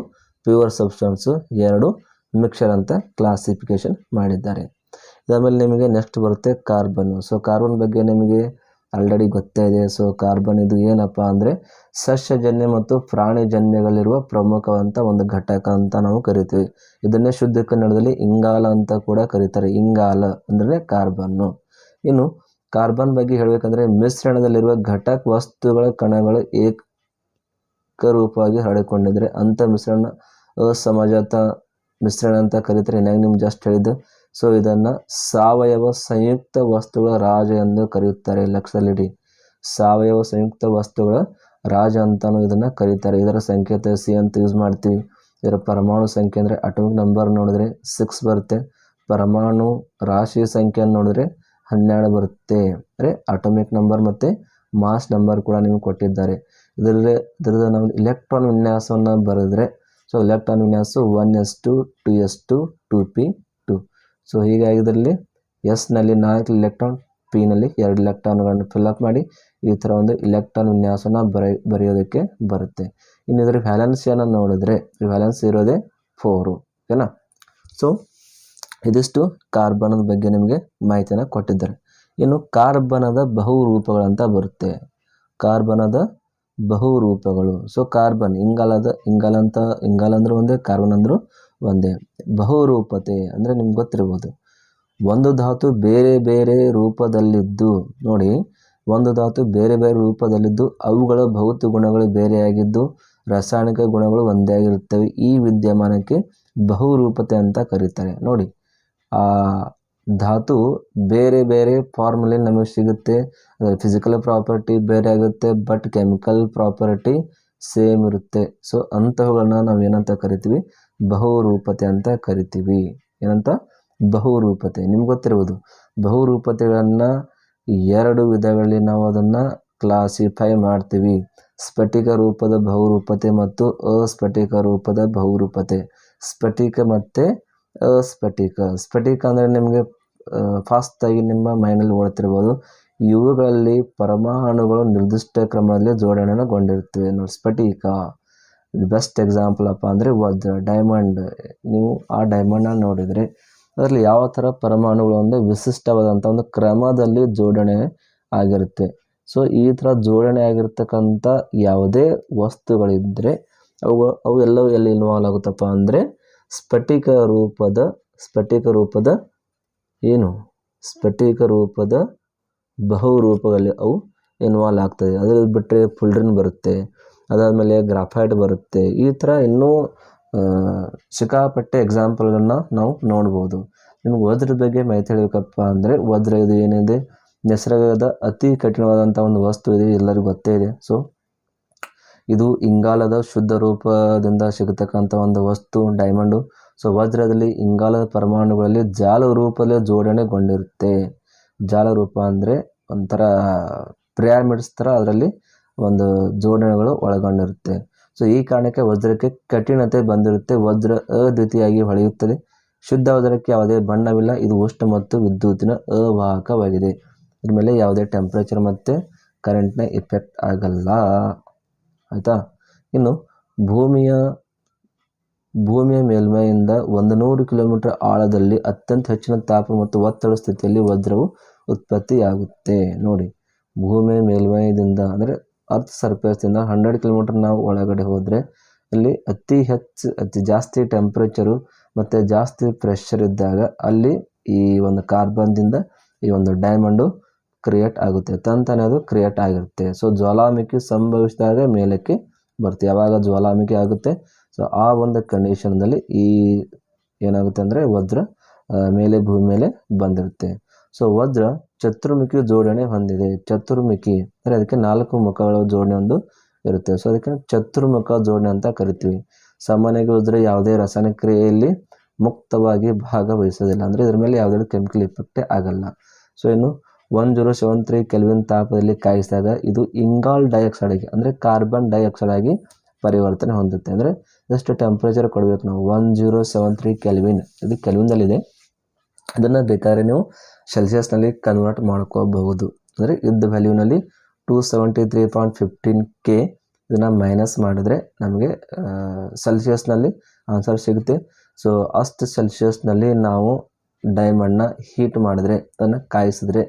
S1: ಪ್ಯೂರ್ ಸಬ್ಸ್ಟೆನ್ಸು, ಎರಡು ಮಿಕ್ಸರ್ ಅಂತ ಕ್ಲಾಸಿಫಿಕೇಶನ್ ಮಾಡಿದ್ದಾರೆ. ಇದಾದಮೇಲೆ ನಿಮಗೆ ನೆಕ್ಸ್ಟ್ ಬರುತ್ತೆ ಕಾರ್ಬನ್ನು. ಸೊ ಕಾರ್ಬನ್ ಬಗ್ಗೆ ನಿಮಗೆ ಆಲ್ರೆಡಿ ಗೊತ್ತೇ ಇದೆ. ಸೊ ಕಾರ್ಬನ್ ಇದು ಏನಪ್ಪ ಅಂದರೆ ಸಸ್ಯಜನ್ಯ ಮತ್ತು ಪ್ರಾಣಿಜನ್ಯಗಳಿರುವ ಪ್ರಮುಖವಂತ ಒಂದು ಘಟಕ ಅಂತ ನಾವು ಕರಿತೀವಿ. ಇದನ್ನೇ ಶುದ್ಧ ಕನ್ನಡದಲ್ಲಿ ಇಂಗಾಲ ಅಂತ ಕೂಡ ಕರೀತಾರೆ. ಇಂಗಾಲ ಅಂದರೆ ಕಾರ್ಬನ್ನು. ಇನ್ನು ಕಾರ್ಬನ್ ಬಗ್ಗೆ ಹೇಳಬೇಕಂದ್ರೆ ಮಿಶ್ರಣದಲ್ಲಿರುವ ಘಟಕ ವಸ್ತುಗಳ ಕಣಗಳು ಏಕರೂಪವಾಗಿ ಹರಡಿಕೊಂಡಿದ್ರೆ ಅಂಥ ಮಿಶ್ರಣ ಅಸಮಜಾತ ಮಿಶ್ರಣ ಅಂತ ಕರೀತಾರೆ. ಇನ್ನಾಗ ನಿಮ್ಗೆ ಜಸ್ಟ್ ಹೇಳಿದ್ದು. ಸೊ ಇದನ್ನು ಸಾವಯವ ಸಂಯುಕ್ತ ವಸ್ತುಗಳ ರಾಜ ಎಂದು ಕರೆಯುತ್ತಾರೆ. ಲಕ್ಷದಲ್ಲಿಡಿ, ಸಾವಯವ ಸಂಯುಕ್ತ ವಸ್ತುಗಳ ರಾಜ ಅಂತಲೂ ಇದನ್ನು ಕರೀತಾರೆ. ಇದರ ಸಂಕೇತ C ಅಂತ ಯೂಸ್ ಮಾಡ್ತೀವಿ. ಇದರ ಪರಮಾಣು ಸಂಖ್ಯೆ ಅಂದರೆ ಅಟೋಮಿಕ್ ನಂಬರ್ ನೋಡಿದ್ರೆ 6 ಬರುತ್ತೆ. ಪರಮಾಣು ರಾಶಿ ಸಂಖ್ಯೆಯನ್ನು ನೋಡಿದ್ರೆ 12 ಬರುತ್ತೆ. ಅಂದರೆ ಅಟೋಮಿಕ್ ನಂಬರ್ ಮತ್ತು ಮಾಸ್ ನಂಬರ್ ಕೂಡ ನಿಮಗೆ ಕೊಟ್ಟಿದ್ದಾರೆ. ಇದರದ್ದು ನಾವು ಇಲೆಕ್ಟ್ರಾನ್ ವಿನ್ಯಾಸವನ್ನು ಬರೆದ್ರೆ, ಸೊ ಇಲೆಕ್ಟ್ರಾನ್ ವಿನ್ಯಾಸ 1s2 2s2 2p2. ಸೊ ಹೀಗಾಗಿ ಇದರಲ್ಲಿ ಎಸ್ನಲ್ಲಿ 4 ಇಲೆಕ್ಟ್ರಾನ್, ಪಿನಲ್ಲಿ 2 ಇಲೆಕ್ಟ್ರಾನ್ಗಳನ್ನು ಫಿಲ್ಅಪ್ ಮಾಡಿ ಈ ಥರ ಒಂದು ಇಲೆಕ್ಟ್ರಾನ್ ವಿನ್ಯಾಸನ ಬರೆಯೋದಕ್ಕೆ ಬರುತ್ತೆ. ಇನ್ನು ಇದರ ವ್ಯಾಲೆನ್ಸಿಯನ್ನು ನೋಡಿದ್ರೆ ವ್ಯಾಲೆನ್ಸ್ ಇರೋದೇ 4, ಓಕೆನಾ. ಸೊ ಇದಿಷ್ಟು ಕಾರ್ಬನದ ಬಗ್ಗೆ ನಿಮಗೆ ಮಾಹಿತಿಯನ್ನು ಕೊಟ್ಟಿದ್ದಾರೆ. ಇನ್ನು ಕಾರ್ಬನದ ಬಹುರೂಪಗಳಂತ ಬರುತ್ತೆ. ಕಾರ್ಬನದ ಬಹುರೂಪಗಳು. ಸೊ ಕಾರ್ಬನ್ ಇಂಗಾಲ ಅಂದ್ರೆ ಒಂದೇ, ಕಾರ್ಬನ್ ಅಂದ್ರೂ ಒಂದೇ. ಬಹುರೂಪತೆ ಅಂದರೆ ನಿಮ್ಗೆ ಗೊತ್ತಿರ್ಬೋದು, ಒಂದು ಧಾತು ಬೇರೆ ಬೇರೆ ರೂಪದಲ್ಲಿದ್ದು, ನೋಡಿ ಒಂದು ಧಾತು ಬೇರೆ ಬೇರೆ ರೂಪದಲ್ಲಿದ್ದು ಅವುಗಳ ಭೌತಿಕ ಗುಣಗಳು ಬೇರೆಯಾಗಿದ್ದು ರಾಸಾಯನಿಕ ಗುಣಗಳು ಒಂದೇ ಆಗಿರುತ್ತವೆ. ಈ ವಿದ್ಯಮಾನಕ್ಕೆ ಬಹುರೂಪತೆ ಅಂತ ಕರೀತಾರೆ. ನೋಡಿ, ಆ ಧಾತು ಬೇರೆ ಬೇರೆ ಫಾರ್ಮಲ್ಲಿ ನಮಗೆ ಸಿಗುತ್ತೆ. ಫಿಸಿಕಲ್ ಪ್ರಾಪರ್ಟಿ ಬೇರೆ ಆಗುತ್ತೆ, ಬಟ್ ಕೆಮಿಕಲ್ ಪ್ರಾಪರ್ಟಿ ಸೇಮ್ ಇರುತ್ತೆ. ಸೊ ಅಂಥವುಗಳನ್ನ ನಾವು ಏನಂತ ಕರಿತೀವಿ? ಬಹುರೂಪತೆ ಅಂತ ಕರಿತೀವಿ. ಏನಂತ? ಬಹುರೂಪತೆ. ನಿಮ್ಗೆ ಗೊತ್ತಿರ್ಬೋದು, ಬಹುರೂಪತೆಗಳನ್ನು 2 ವಿಧಗಳಲ್ಲಿ ನಾವು ಅದನ್ನು ಕ್ಲಾಸಿಫೈ ಮಾಡ್ತೀವಿ. ಸ್ಫಟಿಕ ರೂಪದ ಬಹುರೂಪತೆ ಮತ್ತು ಅಸ್ಫಟಿಕ ರೂಪದ ಬಹುರೂಪತೆ. ಸ್ಫಟಿಕ ಮತ್ತು ಅಸ್ಫಟಿಕ. ಸ್ಫಟಿಕ ಅಂದರೆ ನಿಮಗೆ ಫಾಸ್ಟಾಗಿ ನಿಮ್ಮ ಮೈಂಡಲ್ಲಿ ಓಡ್ತಿರ್ಬೋದು, ಇವುಗಳಲ್ಲಿ ಪರಮಾಣುಗಳು ನಿರ್ದಿಷ್ಟ ಕ್ರಮದಲ್ಲಿ ಜೋಡಣೆಗೊಂಡಿರ್ತವೆ. ನೋಡಿ, ಸ್ಫಟಿಕ ಬೆಸ್ಟ್ ಎಕ್ಸಾಂಪಲ್ ಅಪ್ಪ ಅಂದರೆ ವಜ್ರ, ಡೈಮಂಡ್. ನೀವು ಆ ಡೈಮಂಡನ್ನು ನೋಡಿದರೆ ಅದರಲ್ಲಿ ಯಾವ ಥರ ಪರಮಾಣುಗಳು ಅಂದರೆ ವಿಶಿಷ್ಟವಾದಂಥ ಒಂದು ಕ್ರಮದಲ್ಲಿ ಜೋಡಣೆ ಆಗಿರುತ್ತೆ. ಸೊ ಈ ಥರ ಜೋಡಣೆ ಆಗಿರ್ತಕ್ಕಂಥ ಯಾವುದೇ ವಸ್ತುಗಳಿದ್ದರೆ ಅವು ಎಲ್ಲವೂ ಎಲ್ಲಿ ಇನ್ವಾಲ್ವ್ ಆಗುತ್ತಪ್ಪ ಅಂದರೆ ಸ್ಫಟಿಕ ರೂಪದ ಏನು ಸ್ಫಟಿಕ ರೂಪದ ಬಹುರೂಪಗಳಲ್ಲಿ ಅವು ಇನ್ವಾಲ್ವ್ ಆಗ್ತದೆ. ಅದ್ರಲ್ಲಿ ಬಿಟ್ಟರೆ ಫುಲ್ರಿನ್ ಬರುತ್ತೆ, ಅದಾದಮೇಲೆ ಗ್ರಾಫೈಟ್ ಬರುತ್ತೆ. ಈ ಥರ ಇನ್ನೂ ಸಿಕ್ಕಾಪಟ್ಟೆ ಎಕ್ಸಾಂಪಲ್ಗಳನ್ನ ನಾವು ನೋಡ್ಬೋದು. ನಿಮ್ಗೆ ವಜ್ರದ ಬಗ್ಗೆ ಮಾಹಿತಿ ಹೇಳಬೇಕಪ್ಪ ಅಂದರೆ, ವಜ್ರ ಇದು ಏನಿದೆ ನಿಸರ್ಗದ ಅತಿ ಕಠಿಣವಾದಂಥ ಒಂದು ವಸ್ತು ಇದೆ, ಎಲ್ಲರಿಗೂ ಗೊತ್ತೇ ಇದೆ. ಸೊ ಇದು ಇಂಗಾಲದ ಶುದ್ಧ ರೂಪದಿಂದ ಸಿಗತಕ್ಕಂಥ ಒಂದು ವಸ್ತು ಡೈಮಂಡು. ಸೊ ವಜ್ರದಲ್ಲಿ ಇಂಗಾಲದ ಪರಮಾಣುಗಳಲ್ಲಿ ಜಾಲ ರೂಪದಲ್ಲಿ ಜೋಡಣೆಗೊಂಡಿರುತ್ತೆ. ಜಾಲ ರೂಪ ಅಂದರೆ ಒಂಥರ ಪಿರಾಮಿಡ್ಸ್ ಥರ ಅದರಲ್ಲಿ ಒಂದು ಜೋಡಣೆಗಳು ಒಳಗೊಂಡಿರುತ್ತೆ. ಸೊ ಈ ಕಾರಣಕ್ಕೆ ವಜ್ರಕ್ಕೆ ಕಠಿಣತೆ ಬಂದಿರುತ್ತೆ. ವಜ್ರ ಅದ್ವಿತೀಯವಾಗಿ ಹೊಳೆಯುತ್ತದೆ. ಶುದ್ಧ ವಜ್ರಕ್ಕೆ ಯಾವುದೇ ಬಣ್ಣವಿಲ್ಲ. ಇದು ಉಷ್ಣ ಮತ್ತು ವಿದ್ಯುತ್ತಿನ ಅವಾಹಕವಾಗಿದೆ. ಇದ್ರ ಮೇಲೆ ಯಾವುದೇ ಟೆಂಪ್ರೇಚರ್ ಮತ್ತು ಕರೆಂಟ್ನ ಇಫೆಕ್ಟ್ ಆಗಲ್ಲ. ಆಯಿತಾ? ಇನ್ನು ಭೂಮಿಯ ಮೇಲ್ಮೈಯಿಂದ 100 ಕಿಲೋಮೀಟರ್ ಆಳದಲ್ಲಿ ಅತ್ಯಂತ ಹೆಚ್ಚಿನ ತಾಪ ಮತ್ತು ಒತ್ತಡ ಸ್ಥಿತಿಯಲ್ಲಿ ವಜ್ರವು ಉತ್ಪತ್ತಿಯಾಗುತ್ತೆ. ನೋಡಿ, ಭೂಮಿಯ ಮೇಲ್ಮೈದಿಂದ ಅಂದರೆ ಅರ್ತ್ ಸರ್ಫೇಸಿಂದ 100 ಕಿಲೋಮೀಟರ್ ನಾವು ಒಳಗಡೆ ಹೋದರೆ ಅಲ್ಲಿ ಅತಿ ಜಾಸ್ತಿ ಟೆಂಪ್ರೇಚರು ಮತ್ತು ಜಾಸ್ತಿ ಪ್ರೆಷರ್ ಇದ್ದಾಗ ಅಲ್ಲಿ ಈ ಒಂದು ಕಾರ್ಬನ್ದಿಂದ ಈ ಒಂದು ಡೈಮಂಡು ಕ್ರಿಯೇಟ್ ಆಗುತ್ತೆ. ತಂತಾನೆ ಅದು ಕ್ರಿಯೇಟ್ ಆಗಿರುತ್ತೆ. ಸೊ ಜ್ವಾಲಾಮುಖಿ ಸಂಭವಿಸಿದಾಗ ಮೇಲಕ್ಕೆ ಬರುತ್ತೆ. ಯಾವಾಗ ಜ್ವಾಲಾಮುಖಿ ಆಗುತ್ತೆ, ಸೊ ಆ ಒಂದು ಕಂಡೀಷನ್ದಲ್ಲಿ ಈ ಏನಾಗುತ್ತೆ ಅಂದರೆ ವಜ್ರ ಮೇಲೆ ಭೂಮಿ ಮೇಲೆ ಬಂದಿರುತ್ತೆ. ಸೊ ವಜ್ರ ಚತುರ್ಮುಖಿ ಜೋಡಣೆ ಹೊಂದಿದೆ. ಚತುರ್ಮುಖಿ ಅಂದರೆ ಅದಕ್ಕೆ 4 ಮುಖಗಳ ಜೋಡಣೆ ಒಂದು ಇರುತ್ತೆ. ಸೊ ಅದಕ್ಕೆ ಚತುರ್ಮುಖ ಜೋಡಣೆ ಅಂತ ಕರಿತೀವಿ. ಸಾಮಾನ್ಯವಾಗಿ ವಜ್ರ ಯಾವುದೇ ರಾಸಾಯನಿಕ ಕ್ರಿಯೆಯಲ್ಲಿ ಮುಕ್ತವಾಗಿ ಭಾಗವಹಿಸೋದಿಲ್ಲ, ಅಂದರೆ ಇದ್ರ ಮೇಲೆ ಯಾವುದೇ ಕೆಮಿಕಲ್ ಇಫೆಕ್ಟೇ ಆಗಲ್ಲ. ಸೊ ಇನ್ನು 1073 ಕೆಲ್ವಿನ್ ತಾಪದಲ್ಲಿ ಕಾಯಿಸಿದಾಗ ಇದು ಇಂಗಾಲ್ ಡೈಆಕ್ಸೈಡ್ ಆಗಿ ಅಂದರೆ ಕಾರ್ಬನ್ ಡೈಆಕ್ಸೈಡ್ ಆಗಿ ಪರಿವರ್ತನೆ ಹೊಂದುತ್ತೆ. ಅಂದರೆ ಎಷ್ಟು ಟೆಂಪ್ರೇಚರ್ ಕೊಡಬೇಕು ನಾವು? 1073 ಕೆಲ್ವಿನ್. ಇದು ಕೆಲ್ವಿನ್ದಲ್ಲಿದೆ. ಅದನ್ನು ಬೇಕಾದ್ರೆ ನೀವು ಸೆಲ್ಸಿಯಸ್ನಲ್ಲಿ ಕನ್ವರ್ಟ್ ಮಾಡ್ಕೋಬಹುದು. ಅಂದರೆ ಇದ್ದ ವ್ಯಾಲ್ಯೂನಲ್ಲಿ 273.15 K ಇದನ್ನು ಮೈನಸ್ ಮಾಡಿದ್ರೆ ನಮಗೆ ಸೆಲ್ಸಿಯಸ್ನಲ್ಲಿ ಆನ್ಸರ್ ಸಿಗುತ್ತೆ. ಸೊ ಅಷ್ಟು ಸೆಲ್ಸಿಯಸ್ನಲ್ಲಿ ನಾವು ಡೈಮಂಡ್ನ ಹೀಟ್ ಮಾಡಿದ್ರೆ, ಅದನ್ನು ಕಾಯಿಸಿದ್ರೆ,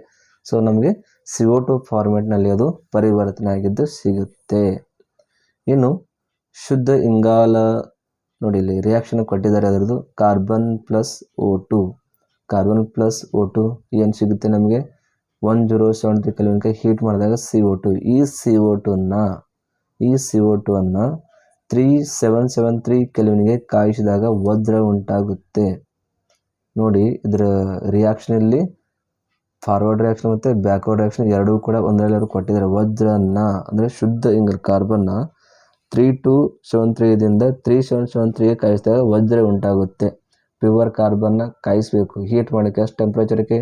S1: ಸೊ ನಮಗೆ CO2 ಫಾರ್ಮೆಟ್ನಲ್ಲಿ ಅದು ಪರಿವರ್ತನೆ ಆಗಿದ್ದು ಸಿಗುತ್ತೆ. ಇನ್ನು ಶುದ್ಧ ಇಂಗಾಲ ನೋಡಿ, ಇಲ್ಲಿ ರಿಯಾಕ್ಷನ್ ಕೊಟ್ಟಿದ್ದಾರೆ. ಅದರದ್ದು ಕಾರ್ಬನ್ ಪ್ಲಸ್ O2 ಏನು ಸಿಗುತ್ತೆ ನಮಗೆ? 1073 ಕೆಲ್ವಿನ್ಗೆ ಹೀಟ್ ಮಾಡಿದಾಗ CO2. ಈ CO2 ಅನ್ನು 3773 ಕೆಲ್ವಿನ್ಗೆ ಕಾಯಿಸಿದಾಗ ವಜ್ರ ಉಂಟಾಗುತ್ತೆ. ನೋಡಿ, ಇದರ ರಿಯಾಕ್ಷನಲ್ಲಿ ಫಾರ್ವರ್ಡ್ ರಿಯಾಕ್ಷನ್ ಮತ್ತು ಬ್ಯಾಕ್ವರ್ಡ್ ರಿಯಾಕ್ಷನ್ ಎರಡೂ ಕೂಡ ಒಂದರಲ್ಲಿ ಕೊಟ್ಟಿದ್ದಾರೆ. ವಜ್ರನ ಅಂದರೆ ಶುದ್ಧ ಕಾರ್ಬನ್ನ 3273ದಿಂದ 3773ಗೆ ಕಾಯಿಸಿದಾಗ ವಜ್ರ ಉಂಟಾಗುತ್ತೆ. ಪ್ಯೂರ್ ಕಾರ್ಬನ್ನ ಕಾಯಿಸಬೇಕು, ಹೀಟ್ ಮಾಡೋಕ್ಕೆ ಎಷ್ಟು ಟೆಂಪ್ರೇಚರ್ಗೆ,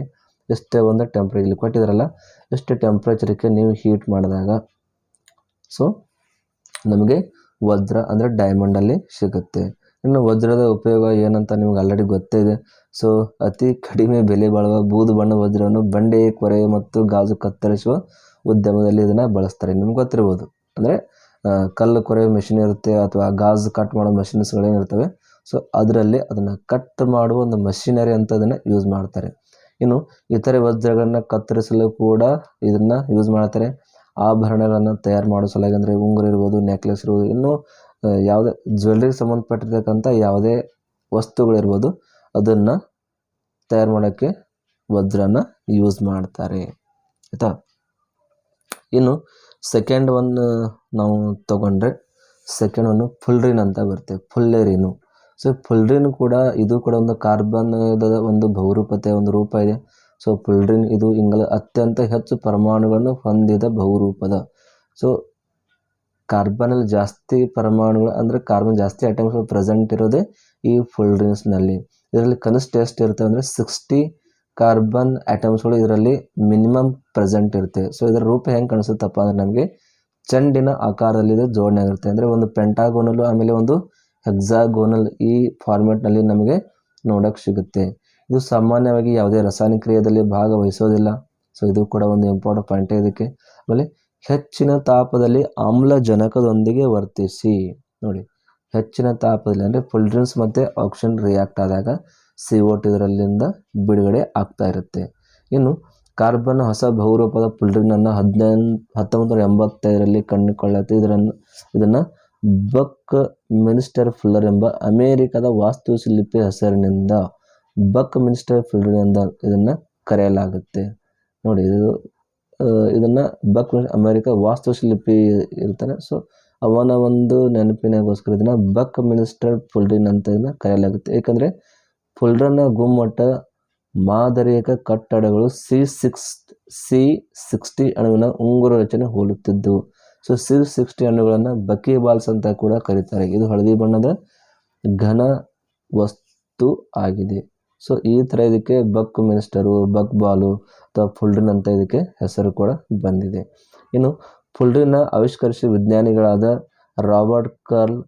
S1: ಎಷ್ಟೇ ಒಂದು ಟೆಂಪ್ರೇಚರ್ ಇಲ್ಲಿ ಕೊಟ್ಟಿದ್ದಾರಲ್ಲ, ಎಷ್ಟು ಟೆಂಪ್ರೇಚರ್ಗೆ ನೀವು ಹೀಟ್ ಮಾಡಿದಾಗ ಸೊ ನಮಗೆ ವಜ್ರ ಅಂದರೆ ಡೈಮಂಡಲ್ಲಿ ಸಿಗುತ್ತೆ. ಇನ್ನು ವಜ್ರದ ಉಪಯೋಗ ಏನಂತ ನಿಮ್ಗೆ ಆಲ್ರೆಡಿ ಗೊತ್ತೇ ಇದೆ. ಸೊ ಅತಿ ಕಡಿಮೆ ಬೆಲೆ ಬಾಳುವ ಬೂದು ಬಣ್ಣ ವಜ್ರವನ್ನು ಬಂಡೆ, ಕೊರೆ ಮತ್ತು ಗಾಜು ಕತ್ತರಿಸುವ ಉದ್ಯಮದಲ್ಲಿ ಇದನ್ನು ಬಳಸ್ತಾರೆ. ನಿಮ್ಗೆ ಗೊತ್ತಿರ್ಬೋದು, ಅಂದರೆ ಕಲ್ಲು ಕೊರೆಯೋ ಮೆಷಿನ್ ಇರುತ್ತೆ ಅಥವಾ ಗಾಜು ಕಟ್ ಮಾಡೋ ಮೆಷಿನ್ಸ್ಗಳೇನಿರ್ತವೆ. ಸೊ ಅದರಲ್ಲಿ ಅದನ್ನು ಕಟ್ ಮಾಡುವ ಒಂದು ಮಷಿನರಿ ಅಂತ ಅದನ್ನು ಯೂಸ್ ಮಾಡ್ತಾರೆ. ಇನ್ನು ಇತರೆ ವಜ್ರಗಳನ್ನು ಕತ್ತರಿಸಲು ಕೂಡ ಇದನ್ನು ಯೂಸ್ ಮಾಡ್ತಾರೆ. ಆಭರಣಗಳನ್ನು ತಯಾರು ಮಾಡೋ ಸಲುವಾಗಿ ಅಂದರೆ ಉಂಗುರ ಇರ್ಬೋದು, ನೆಕ್ಲೆಸ್ ಇರ್ಬೋದು, ಇನ್ನೂ ಯಾವುದೇ ಜ್ಯುವೆಲ್ರಿಗೆ ಸಂಬಂಧಪಟ್ಟಿರ್ತಕ್ಕಂಥ ಯಾವುದೇ ವಸ್ತುಗಳಿರ್ಬೋದು ಅದನ್ನು ತಯಾರು ಮಾಡೋಕ್ಕೆ ವಜ್ರನ ಯೂಸ್ ಮಾಡ್ತಾರೆ ಆಯಿತಾ. ಇನ್ನು ಸೆಕೆಂಡ್ ಒನ್ ನಾವು ತಗೊಂಡ್ರೆ ಸೆಕೆಂಡ್ ಒನ್ನು ಫುಲ್ರಿನ್ ಅಂತ ಬರುತ್ತೆ, ಫುಲ್ಲೆರಿನು. ಸೊ ಫುಲ್ರಿನ್ ಕೂಡ ಇದು ಕೂಡ ಒಂದು ಕಾರ್ಬನ್ದ ಒಂದು ಬಹುರೂಪತೆಯ ಒಂದು ರೂಪ ಇದೆ. ಸೊ ಫುಲ್ರಿನ್ ಇದು ಅತ್ಯಂತ ಹೆಚ್ಚು ಪರಮಾಣುಗಳನ್ನು ಹೊಂದಿದ ಬಹುರೂಪದ. ಸೊ ಕಾರ್ಬನಲ್ಲಿ ಜಾಸ್ತಿ ಪರಮಾಣುಗಳು ಅಂದರೆ ಕಾರ್ಬನ್ ಜಾಸ್ತಿ ಐಟಮ್ಸ್ಗಳು ಪ್ರೆಸೆಂಟ್ ಇರೋದೇ ಈ ಫುಲ್ರಿನ್ಸ್ನಲ್ಲಿ. ಇದರಲ್ಲಿ ಕನಿಷ್ಠ ಎಷ್ಟು ಇರ್ತವೆ ಅಂದರೆ 60 ಕಾರ್ಬನ್ ಐಟಮ್ಸ್ಗಳು ಇದರಲ್ಲಿ ಮಿನಿಮಮ್ ಪ್ರೆಸೆಂಟ್ ಇರುತ್ತೆ. ಸೊ ಇದರ ರೂಪ ಹೆಂಗೆ ಕಾಣಿಸುತ್ತಪ್ಪ ಅಂದರೆ ನಮಗೆ ಚೆಂಡಿನ ಆಕಾರದಲ್ಲಿ ಇದು ಜೋಡಣೆ ಆಗಿರುತ್ತೆ. ಅಂದರೆ ಒಂದು ಪೆಂಟಾಗೋನಲ್ ಆಮೇಲೆ ಒಂದು ಹೆಕ್ಸಾಗೋನಲ್ ಈ ಫಾರ್ಮೆಟ್ನಲ್ಲಿ ನಮಗೆ ನೋಡೋಕ್ಕೆ ಸಿಗುತ್ತೆ. ಇದು ಸಾಮಾನ್ಯವಾಗಿ ಯಾವುದೇ ರಾಸಾಯನಿಕ ಕ್ರಿಯೆಯಲ್ಲಿ ಭಾಗವಹಿಸೋದಿಲ್ಲ. ಸೊ ಇದು ಕೂಡ ಒಂದು ಇಂಪಾರ್ಟೆಂಟ್ ಪಾಯಿಂಟ್ ಇದಕ್ಕೆ. ಆಮೇಲೆ ಹೆಚ್ಚಿನ ತಾಪದಲ್ಲಿ ಆಮ್ಲಜನಕದೊಂದಿಗೆ ವರ್ತಿಸಿ. ನೋಡಿ, ಹೆಚ್ಚಿನ ತಾಪದಲ್ಲಿ ಅಂದರೆ ಫುಲ್ರಿನ್ಸ್ ಮತ್ತು ಆಕ್ಸಿಜನ್ ರಿಯಾಕ್ಟ್ ಆದಾಗ CO2 ಇದರಲ್ಲಿಂದ ಬಿಡುಗಡೆ ಆಗ್ತಾ ಇರುತ್ತೆ. ಇನ್ನು ಕಾರ್ಬನ್ ಹೊಸ ಬಹುರೂಪದ ಫುಲ್ರಿನನ್ನು 1985ರಲ್ಲಿ ಕಂಡುಕೊಳ್ಳುತ್ತೆ. ಇದನ್ನು ಬಕ್ ಮಿನ್ಸ್ಟರ್ ಫುಲ್ಲರ್ ಎಂಬ ಅಮೇರಿಕದ ವಾಸ್ತುಶಿಲ್ಪಿ ಹೆಸರಿನಿಂದ ಬಕ್ ಮಿನ್ಸ್ಟರ್ ಫುಲ್ಲರ್ ಎಂದ ಇದನ್ನು ಕರೆಯಲಾಗುತ್ತೆ. ನೋಡಿ, ಇದನ್ನು ಅಮೇರಿಕ ವಾಸ್ತುಶಿಲ್ಪಿ ಇರ್ತಾನೆ. ಸೊ ಅವನ ಒಂದು ನೆನಪಿನಗೋಸ್ಕರ ಇದನ್ನು ಬಕ್ ಮಿನ್ಸ್ಟರ್ ಫುಲ್ರಿನ್ ಅಂತ ಇದನ್ನು ಕರೆಯಲಾಗುತ್ತೆ. ಏಕೆಂದರೆ ಫುಲ್ರಿನ್ನ ಗುಮ್ಮಟ ಮಾದರಿಕ ಕಟ್ಟಡಗಳು C60 ಅಣುವಿನ ಉಂಗುರ ರಚನೆ ಹೋಲುತ್ತಿದ್ದವು. ಸೊ C60 ಅಣುಗಳನ್ನು ಬಕಿ ಬಾಲ್ಸ್ ಅಂತ ಕೂಡ ಕರೀತಾರೆ. ಇದು ಹಳದಿ ಬಣ್ಣದ ಘನ ವಸ್ತು ಆಗಿದೆ. ಸೊ ಈ ಥರ ಇದಕ್ಕೆ ಬಕ್ ಮಿನ್ಸ್ಟರು, ಬಕ್ ಬಾಲು ಅಥವಾ ಫುಲ್ರಿನ್ ಅಂತ ಇದಕ್ಕೆ ಹೆಸರು ಕೂಡ ಬಂದಿದೆ. ಇನ್ನು ಫುಲ್ರಿನ್ನ ಆವಿಷ್ಕರಿಸಿದ ವಿಜ್ಞಾನಿಗಳಾದ ರಾಬರ್ಟ್ ಕರ್ಲ್,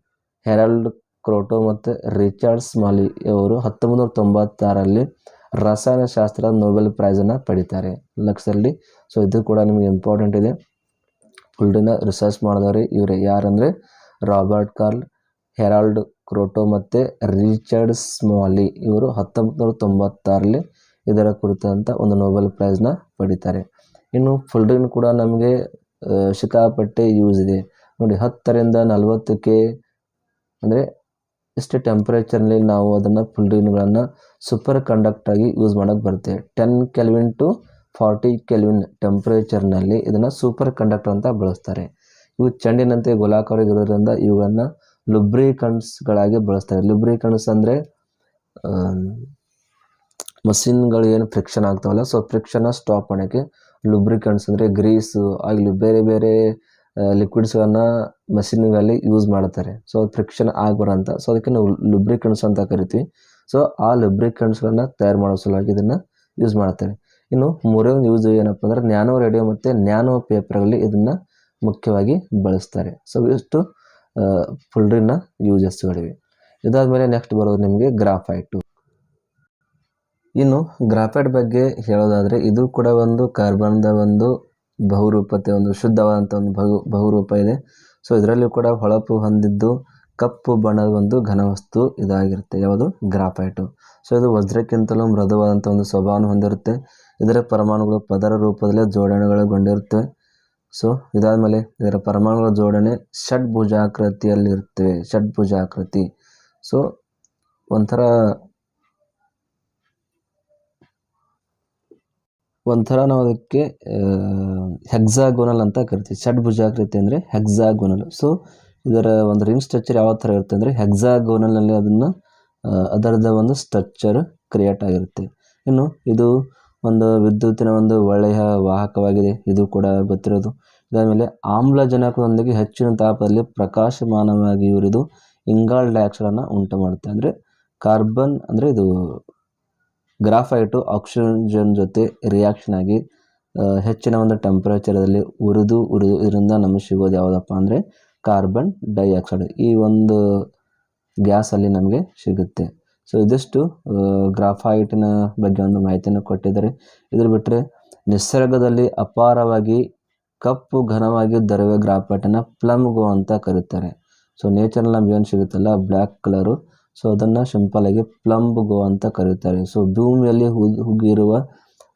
S1: ಹೆರಾಲ್ಡ್ ಕ್ರೋಟೋ ಮತ್ತು ರಿಚರ್ಡ್ ಸ್ಮಾಲಿ ಅವರು 1996ರಲ್ಲಿ ರಸಾಯನಶಾಸ್ತ್ರ ನೊಬೆಲ್ ಪ್ರೈಸನ್ನು ಪಡಿತಾರೆ ಲಕ್ಷದಲ್ಲಿ. ಸೊ ಇದು ಕೂಡ ನಿಮಗೆ ಇಂಪಾರ್ಟೆಂಟ್ ಇದೆ. ಫುಲ್ರಿನ್ನ ರಿಸರ್ಚ್ ಮಾಡಿದವರು ಇವರೇ, ಯಾರಂದರೆ ರಾಬರ್ಟ್ ಕರ್ಲ್, ಹೆರಾಲ್ಡ್ ಕ್ರೋಟೋ ಮತ್ತು ರಿಚರ್ಡ್ ಸ್ಮಾಲಿ. ಇವರು 1996ರಲ್ಲಿ ಇದರ ಕುರಿತಂಥ ಒಂದು ನೊಬೆಲ್ ಪ್ರೈಸ್ನ ಪಡಿತಾರೆ. ಇನ್ನು ಫುಲ್ರಿನ್ ಕೂಡ ನಮಗೆ ಸಿಕ್ಕಾಪಟ್ಟೆ ಯೂಸ್ ಇದೆ. ನೋಡಿ, 10ರಿಂದ 40K ಅಂದರೆ ಇಷ್ಟು ಟೆಂಪ್ರೇಚರ್ನಲ್ಲಿ ನಾವು ಅದನ್ನು ಫುಲ್ರಿನ್ಗಳನ್ನು ಸೂಪರ್ ಕಂಡಕ್ಟಾಗಿ ಯೂಸ್ ಮಾಡೋಕ್ಕೆ ಬರುತ್ತೆ. 10 ಕೆಲ್ವಿನ್ ಟು 40 ಕೆಲ್ವಿನ್ ಟೆಂಪ್ರೇಚರ್ನಲ್ಲಿ ಇದನ್ನು ಸೂಪರ್ ಕಂಡಕ್ಟರ್ ಅಂತ ಬಳಸ್ತಾರೆ. ಇವು ಚೆಂಡಿನಂತೆ ಗೋಲಾಕಾರವಾಗಿರೋದ್ರಿಂದ ಇವುಗಳನ್ನು ಲುಬ್ರಿಕಂಟ್ಸ್ಗಳಾಗಿ ಬಳಸ್ತಾರೆ. ಲುಬ್ರಿಕಂಟ್ಸ್ ಅಂದರೆ ಮಷಿನ್ಗಳು ಏನು ಫ್ರಿಕ್ಷನ್ ಆಗ್ತಾವಲ್ಲ, ಸೊ ಫ್ರಿಕ್ಷನ್ನ ಸ್ಟಾಪ್ ಮಾಡೋಕ್ಕೆ ಲುಬ್ರಿಕಂಟ್ಸ್ ಅಂದರೆ ಗ್ರೀಸು ಆಗಲಿ ಬೇರೆ ಬೇರೆ ಲಿಕ್ವಿಡ್ಸ್ಗಳನ್ನು ಮಷಿನ್ಗಳಲ್ಲಿ ಯೂಸ್ ಮಾಡ್ತಾರೆ. ಸೊ ಫ್ರಿಕ್ಷನ್ ಆಗಬಾರಂತ, ಸೊ ಅದಕ್ಕೆ ನಾವು ಲುಬ್ರಿಕಂಟ್ಸ್ ಅಂತ ಕರಿತೀವಿ. ಸೊ ಆ ಲುಬ್ರಿಕಂಟ್ಸ್ಗಳನ್ನ ತಯಾರು ಮಾಡೋ ಸಲುವಾಗಿ ಇದನ್ನು ಯೂಸ್ ಮಾಡ್ತಾರೆ. ಇನ್ನು ಮೂರನೇ ಯೂಸ್ ಏನಪ್ಪ ಅಂದರೆ ನ್ಯಾನೋ ರೇಡಿಯೋ ಮತ್ತು ನ್ಯಾನೋ ಪೇಪರ್ಗಳಲ್ಲಿ ಇದನ್ನು ಮುಖ್ಯವಾಗಿ ಬಳಸ್ತಾರೆ. ಸೊ ಇಷ್ಟು ಫುಲ್ರಿನ್ನ ಯೂಸಸ್ಗಳಿವೆ. ಇದಾದಮೇಲೆ ನೆಕ್ಸ್ಟ್ ಬರೋದು ನಿಮಗೆ ಗ್ರಾಫೈಟು. ಇನ್ನು ಗ್ರಾಫೈಟ್ ಬಗ್ಗೆ ಹೇಳೋದಾದರೆ ಇದು ಕೂಡ ಒಂದು ಕಾರ್ಬನ್ದ ಒಂದು ಬಹುರೂಪತೆ, ಒಂದು ಶುದ್ಧವಾದಂಥ ಒಂದು ಬಹುರೂಪ ಇದೆ. ಸೊ ಇದರಲ್ಲಿ ಕೂಡ ಹೊಳಪು ಹೊಂದಿದ್ದು ಕಪ್ಪು ಬಣ್ಣದ ಒಂದು ಘನವಸ್ತು ಇದಾಗಿರುತ್ತೆ. ಯಾವುದು? ಗ್ರಾಫೈಟು. ಸೊ ಇದು ವಜ್ರಕ್ಕಿಂತಲೂ ಮೃದುವಾದಂಥ ಒಂದು ಸ್ವಭಾವವನ್ನು ಹೊಂದಿರುತ್ತೆ. ಇದರ ಪರಮಾಣುಗಳು ಪದರ ರೂಪದಲ್ಲೇ ಜೋಡಣೆಗೊಳಗೊಂಡಿರುತ್ತೆ. ಸೊ ಇದಾದಮೇಲೆ ಇದರ ಪರಮಾಣುಗಳ ಜೋಡಣೆ ಷಡ್ಭುಜಾಕೃತಿಯಲ್ಲಿರ್ತವೆ. ಷಡ್ಭುಜಾಕೃತಿ. ಸೊ ಒಂಥರ ನಾವು ಅದಕ್ಕೆ ಹೆಕ್ಸಾಗೋನಲ್ ಅಂತ ಕರಿತೀವಿ. ಷಡ್ಭುಜಾಕೃತಿ ಅಂದರೆ ಹೆಕ್ಸಾಗೋನಲ್. ಸೊ ಇದರ ಒಂದು ರಿಂಗ್ ಸ್ಟ್ರಕ್ಚರ್ ಯಾವ ಥರ ಇರುತ್ತೆ ಅಂದರೆ ಹೆಕ್ಸಾಗೋನಲ್ನಲ್ಲಿ ಅದರದ ಒಂದು ಸ್ಟ್ರಕ್ಚರ್ ಕ್ರಿಯೇಟ್ ಆಗಿರುತ್ತೆ. ಇನ್ನು ಇದು ಒಂದು ವಿದ್ಯುತ್ತಿನ ಒಂದು ಒಳ್ಳೆಯ ವಾಹಕವಾಗಿದೆ, ಇದು ಕೂಡ ಗೊತ್ತಿರೋದು. ಇದಾದಮೇಲೆ ಆಮ್ಲಜನಕದೊಂದಿಗೆ ಹೆಚ್ಚಿನ ತಾಪದಲ್ಲಿ ಪ್ರಕಾಶಮಾನವಾಗಿ ಉರಿದು ಇಂಗಾಲ ಡೈಆಕ್ಸೈಡನ್ನು ಉಂಟು ಮಾಡುತ್ತೆ. ಅಂದರೆ ಕಾರ್ಬನ್ ಅಂದರೆ ಇದು ಗ್ರಾಫೈಟು ಆಕ್ಸಿಜನ್ ಜೊತೆ ರಿಯಾಕ್ಷನ್ ಆಗಿ ಹೆಚ್ಚಿನ ಒಂದು ಟೆಂಪ್ರೇಚರಲ್ಲಿ ಉರಿದು ಇದರಿಂದ ನಮಗೆ ಸಿಗೋದು ಯಾವುದಪ್ಪ ಅಂದರೆ ಕಾರ್ಬನ್ ಡೈಆಕ್ಸೈಡ್. ಈ ಒಂದು ಗ್ಯಾಸಲ್ಲಿ ನಮಗೆ ಸಿಗುತ್ತೆ. ಸೊ ಇದಿಷ್ಟು ಗ್ರಾಫೈಟಿನ ಬಗ್ಗೆ ಒಂದು ಮಾಹಿತಿಯನ್ನು ಕೊಟ್ಟಿದ್ದಾರೆ. ಇದ್ರ ಬಿಟ್ಟರೆ ನಿಸರ್ಗದಲ್ಲಿ ಅಪಾರವಾಗಿ ಕಪ್ಪು ಘನವಾಗಿ ದೊರೆಯುವ ಗ್ರಾಫೈಟನ್ನು ಪ್ಲಮ್ ಗೋ ಅಂತ ಕರೀತಾರೆ. ಸೊ ನೇಚರಲ್ಲಿ ನಮ್ಗೆ ಏನು ಸಿಗುತ್ತಲ್ಲ ಬ್ಲ್ಯಾಕ್ ಕಲರು, ಸೊ ಅದನ್ನು ಸಿಂಪಲಾಗಿ ಪ್ಲಮ್ ಗೋ ಅಂತ ಕರೀತಾರೆ. ಸೊ ಭೂಮಿಯಲ್ಲಿ ಹುಗಿರುವ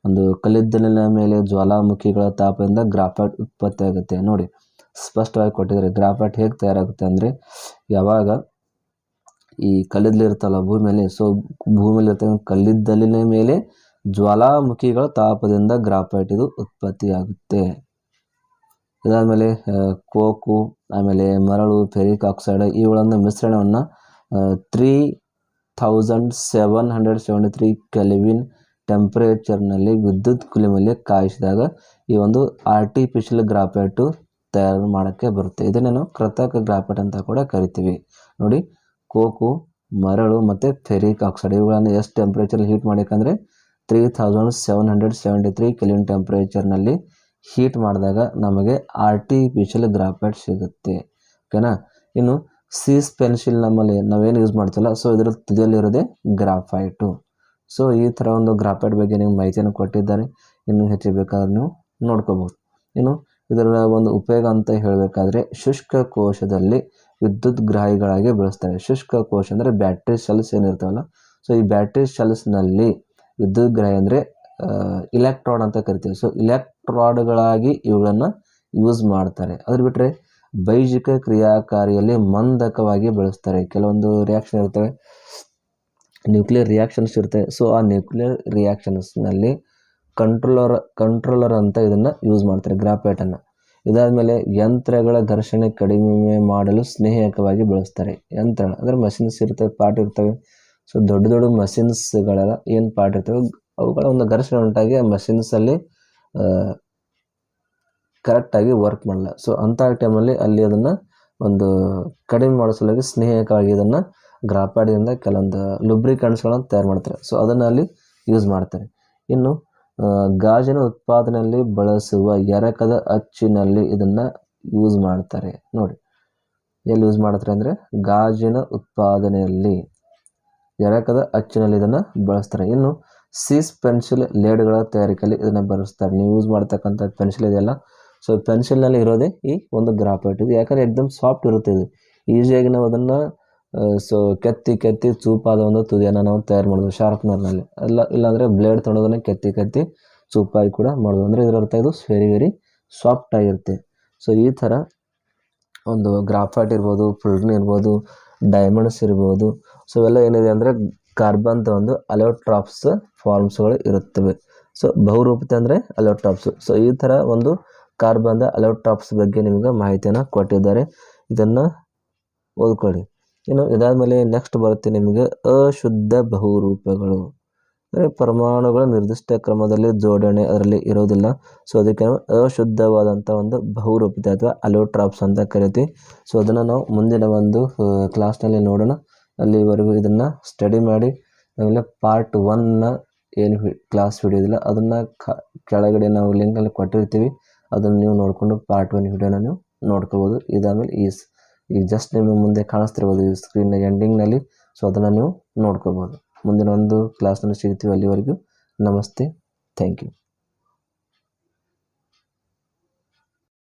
S1: ಒಂದು ಕಲ್ಲಿದ್ದಲಿನ ಮೇಲೆ ಜ್ವಾಲಾಮುಖಿಗಳ ತಾಪದಿಂದ ಗ್ರಾಫೈಟ್ ಉತ್ಪತ್ತಿ ಆಗುತ್ತೆ. ನೋಡಿ ಸ್ಪಷ್ಟವಾಗಿ ಕೊಟ್ಟಿದ್ದಾರೆ. ಗ್ರಾಫೈಟ್ ಹೇಗೆ ತಯಾರಾಗುತ್ತೆ ಅಂದರೆ, ಯಾವಾಗ ಈ ಕಲ್ಲಿದ್ದಲು ಇರುತ್ತಲ್ಲ ಭೂಮಿಯಲ್ಲಿ, ಸೊ ಭೂಮಿಯಲ್ಲಿ ಇರ್ತಕ್ಕಂಥ ಕಲ್ಲಿದ್ದಲಿನ ಮೇಲೆ ಜ್ವಾಲಾಮುಖಿಗಳ ತಾಪದಿಂದ ಗ್ರಾಫೈಟ್ ಇದು ಉತ್ಪತ್ತಿಯಾಗುತ್ತೆ. ಇದಾದಮೇಲೆ ಕೋಕು, ಆಮೇಲೆ ಮರಳು, ಫೆರಿಕ್ ಆಕ್ಸೈಡ್ ಇವುಗಳನ್ನು ಮಿಶ್ರಣವನ್ನು 3773 ಕೆಲ್ವಿನ್ ಟೆಂಪರೇಚರ್ನಲ್ಲಿ ವಿದ್ಯುತ್ ಕುಲುಮೆಯಲ್ಲಿ ಕಾಯಿಸಿದಾಗ ಈ ಒಂದು ಆರ್ಟಿಫಿಷಿಯಲ್ ಗ್ರಾಫೈಟು ತಯಾರು ಮಾಡೋಕ್ಕೆ ಬರುತ್ತೆ. ಇದನ್ನೇ ನಾವು ಕೃತಕ ಗ್ರಾಫೈಟ್ ಅಂತ ಕೂಡ ಕರಿತೀವಿ. ನೋಡಿ, ಕೋಕು, ಮರಳು ಮತ್ತು ಫೆರಿಕ್ ಆಕ್ಸೈಡ್ ಇವುಗಳನ್ನು ಎಷ್ಟು ಟೆಂಪ್ರೇಚರ್ ಹೀಟ್ ಮಾಡಬೇಕಂದ್ರೆ 3773 ಕೆಲ್ವಿನ್ ಟೆಂಪ್ರೇಚರ್ನಲ್ಲಿ ಹೀಟ್ ಮಾಡಿದಾಗ ನಮಗೆ ಆರ್ಟಿಫಿಷಿಯಲ್ ಗ್ರಾಫೈಟ್ ಸಿಗುತ್ತೆ. ಓಕೆನಾ. ಇನ್ನು ಸೀಸ್ ಪೆನ್ಸಿಲ್ ನಮ್ಮಲ್ಲಿ ನಾವೇನು ಯೂಸ್ ಮಾಡ್ತೀವಲ್ಲ, ಸೊ ಇದರ ತುದಿಯಲ್ಲಿರೋದೇ ಗ್ರಾಫೈಟು. ಸೊ ಈ ಥರ ಒಂದು ಗ್ರಾಫೈಟ್ ಬಗ್ಗೆ ನಿಮ್ಗೆ ಮಾಹಿತಿಯನ್ನು ಕೊಟ್ಟಿದ್ದಾರೆ. ಇನ್ನು ಹೆಚ್ಚು ಬೇಕಾದ್ರೆ ನೀವು ನೋಡ್ಕೋಬೋದು. ಇನ್ನು ಇದರ ಒಂದು ಉಪಯೋಗ ಅಂತ ಹೇಳಬೇಕಾದ್ರೆ, ಶುಷ್ಕ ಕೋಶದಲ್ಲಿ ವಿದ್ಯುತ್ ಗ್ರಾಹಿಗಳಾಗಿ ಬಳಸ್ತಾರೆ. ಶುಷ್ಕ ಕೋಶ ಅಂದರೆ ಬ್ಯಾಟ್ರಿ ಸೆಲ್ಸ್ ಏನಿರ್ತಾವಲ್ಲ, ಸೊ ಈ ಬ್ಯಾಟ್ರಿ ಸೆಲ್ಸ್ನಲ್ಲಿ ವಿದ್ಯುತ್ ಗ್ರಾಹಿ ಅಂದರೆ ಇಲೆಕ್ಟ್ರಾಡ್ ಅಂತ ಕರಿತೀವಿ. ಸೊ ಇಲೆಕ್ಟ್ರಾಡ್ಗಳಾಗಿ ಇವುಗಳನ್ನು ಯೂಸ್ ಮಾಡ್ತಾರೆ. ಅದ್ರ ಬಿಟ್ಟರೆ ಬೈಜಿಕ ಕ್ರಿಯಾಕಾರಿಯಲ್ಲಿ ಮಂದಕವಾಗಿ ಬಳಸ್ತಾರೆ. ಕೆಲವೊಂದು ರಿಯಾಕ್ಷನ್ ಇರ್ತವೆ, ನ್ಯೂಕ್ಲಿಯರ್ ರಿಯಾಕ್ಷನ್ಸ್ ಇರ್ತವೆ. ಸೊ ಆ ನ್ಯೂಕ್ಲಿಯರ್ ರಿಯಾಕ್ಷನ್ಸ್ನಲ್ಲಿ ಕಂಟ್ರೋಲರ್ ಅಂತ ಇದನ್ನು ಯೂಸ್ ಮಾಡ್ತಾರೆ, ಗ್ರಾಫೈಟನ್ನು. ಇದಾದಮೇಲೆ ಯಂತ್ರಗಳ ಘರ್ಷಣೆ ಕಡಿಮೆ ಮಾಡಲು ಸ್ನೇಹಕವಾಗಿ ಬಳಸ್ತಾರೆ. ಯಂತ್ರ ಅಂದರೆ ಮಷಿನ್ಸ್ ಇರ್ತವೆ, ಪಾರ್ಟ್ ಇರ್ತವೆ. ಸೊ ದೊಡ್ಡ ದೊಡ್ಡ ಮಷಿನ್ಸ್ಗಳೆಲ್ಲ ಏನು ಪಾರ್ಟ್ ಇರ್ತವೆ, ಅವುಗಳ ಒಂದು ಘರ್ಷಣೆ ಉಂಟಾಗಿ ಆ ಮಷಿನ್ಸಲ್ಲಿ ಕರೆಕ್ಟಾಗಿ ವರ್ಕ್ ಮಾಡಲ್ಲ. ಸೊ ಅಂಥ ಟೈಮಲ್ಲಿ ಅಲ್ಲಿ ಅದನ್ನು ಒಂದು ಕಡಿಮೆ ಮಾಡೋ ಸಲುವಾಗಿ ಸ್ನೇಹಕವಾಗಿ ಇದನ್ನು ಗ್ರಾಫೈಟ್ದಿಂದ ಕೆಲವೊಂದು ಲುಬ್ರಿಕೆಂಟ್ಸ್ಗಳನ್ನು ತಯಾರು ಮಾಡ್ತಾರೆ. ಸೊ ಅದನ್ನು ಅಲ್ಲಿ ಯೂಸ್ ಮಾಡ್ತಾರೆ. ಇನ್ನು ಗಾಜಿನ ಉತ್ಪಾದನೆಯಲ್ಲಿ ಬಳಸುವ ಎರಕದ ಅಚ್ಚಿನಲ್ಲಿ ಇದನ್ನು ಯೂಸ್ ಮಾಡ್ತಾರೆ. ನೋಡಿ ಎಲ್ಲಿ ಯೂಸ್ ಮಾಡ್ತಾರೆ ಅಂದರೆ, ಗಾಜಿನ ಉತ್ಪಾದನೆಯಲ್ಲಿ ಎರಕದ ಅಚ್ಚಿನಲ್ಲಿ ಇದನ್ನು ಬಳಸ್ತಾರೆ. ಇನ್ನು ಸೀಸ್ ಪೆನ್ಸಿಲ್ ಲೇಡ್ಗಳ ತಯಾರಿಕೆಯಲ್ಲಿ ಇದನ್ನು ಬಳಸ್ತಾರೆ. ನೀವು ಯೂಸ್ ಮಾಡ್ತಕ್ಕಂಥ ಪೆನ್ಸಿಲ್ ಇದೆಯಲ್ಲ, ಸೊ ಪೆನ್ಸಿಲ್ನಲ್ಲಿ ಇರೋದೇ ಈ ಒಂದು ಗ್ರಾಫೈಟ್. ಇದು ಯಾಕಂದರೆ ಎಕ್ದಮ್ ಸಾಫ್ಟ್ ಇರುತ್ತೆ. ಇದು ಈಸಿಯಾಗಿ ನಾವು ಅದನ್ನು ಕೆತ್ತಿ ಚೂಪಾದ ಒಂದು ತುದಿಯನ್ನು ನಾವು ತಯಾರು ಮಾಡ್ಬೋದು ಶಾರ್ಪ್ನರ್ನಲ್ಲಿ. ಇಲ್ಲಾಂದರೆ ಬ್ಲೇಡ್ ತೊಗೊಂಡೋದನ್ನು ಕೆತ್ತಿ ಚೂಪಾಗಿ ಕೂಡ ಮಾಡ್ಬೋದು. ಅಂದರೆ ಇದರ ಅರ್ಥ ಇದು ವೆರಿ ಸಾಫ್ಟ್ ಆಗಿರುತ್ತೆ. ಸೊ ಈ ಥರ ಒಂದು ಗ್ರಾಫೈಟ್ ಇರ್ಬೋದು, ಫುಲ್ರಿನ್ ಇರ್ಬೋದು, ಡೈಮಂಡ್ಸ್ ಇರ್ಬೋದು. ಸೊ ಇವೆಲ್ಲ ಏನಿದೆ ಅಂದರೆ ಕಾರ್ಬನ್ ಒಂದು ಅಲೋಟ್ರಾಪ್ಸ್ ಫಾರ್ಮ್ಸ್ಗಳು ಇರುತ್ತವೆ. ಸೊ ಬಹುರೂಪತೆ ಅಂದರೆ ಅಲೋಟ್ರಾಪ್ಸ್. ಸೊ ಈ ಥರ ಒಂದು ಕಾರ್ಬನ್ ಅಲೋಟ್ರಾಪ್ಸ್ ಬಗ್ಗೆ ನಿಮಗೆ ಮಾಹಿತಿಯನ್ನು ಕೊಟ್ಟಿದ್ದಾರೆ. ಇದನ್ನು ಓದ್ಕೊಳ್ಳಿ. ಇನ್ನು ಇದಾದಮೇಲೆ ನೆಕ್ಸ್ಟ್ ಬರುತ್ತೆ ನಿಮಗೆ ಅಶುದ್ಧ ಬಹುರೂಪಗಳು. ಅಂದರೆ ಪರಮಾಣುಗಳ ನಿರ್ದಿಷ್ಟ ಕ್ರಮದಲ್ಲಿ ಜೋಡಣೆ ಅದರಲ್ಲಿ ಇರೋದಿಲ್ಲ. ಸೊ ಅದಕ್ಕೆ ನಾವು ಅಶುದ್ಧವಾದಂಥ ಒಂದು ಬಹುರೂಪತೆ ಅಥವಾ ಅಲೋಟ್ರಾಪ್ಸ್ ಅಂತ ಕರಿತೀವಿ. ಸೊ ಅದನ್ನು ನಾವು ಮುಂದಿನ ಒಂದು ಕ್ಲಾಸ್ನಲ್ಲಿ ನೋಡೋಣ. ಅಲ್ಲಿವರೆಗೂ ಇದನ್ನು ಸ್ಟಡಿ ಮಾಡಿ. ಆಮೇಲೆ ಪಾರ್ಟ್ 1ನ ಏನು ಕ್ಲಾಸ್ ವಿಡಿಯೋದಿಲ್ಲ ಅದನ್ನು ಕೆಳಗಡೆ ನಾವು ಲಿಂಕಲ್ಲಿ ಕೊಟ್ಟಿರ್ತೀವಿ. ಅದನ್ನು ನೀವು ನೋಡಿಕೊಂಡು ಪಾರ್ಟ್ 1 ವಿಡಿಯೋನ ನೀವು ನೋಡ್ಕೋಬೋದು. ಇದಾದಮೇಲೆ ಈಗ ಜಸ್ಟ್ ನಿಮ್ಮ ಮುಂದೆ ಕಾಣಿಸ್ತಿರ್ಬೋದು ಈ ಸ್ಕ್ರೀನ್ನ ಎಂಡಿಂಗ್ನಲ್ಲಿ. ಸೊ ಅದನ್ನು ನೀವು ನೋಡ್ಕೋಬೋದು. ಮುಂದಿನ ಒಂದು ಕ್ಲಾಸ್ನಲ್ಲಿ ಸಿಗ್ತೀವಿ. ಅಲ್ಲಿವರೆಗೂ ನಮಸ್ತೆ, ಥ್ಯಾಂಕ್ ಯು.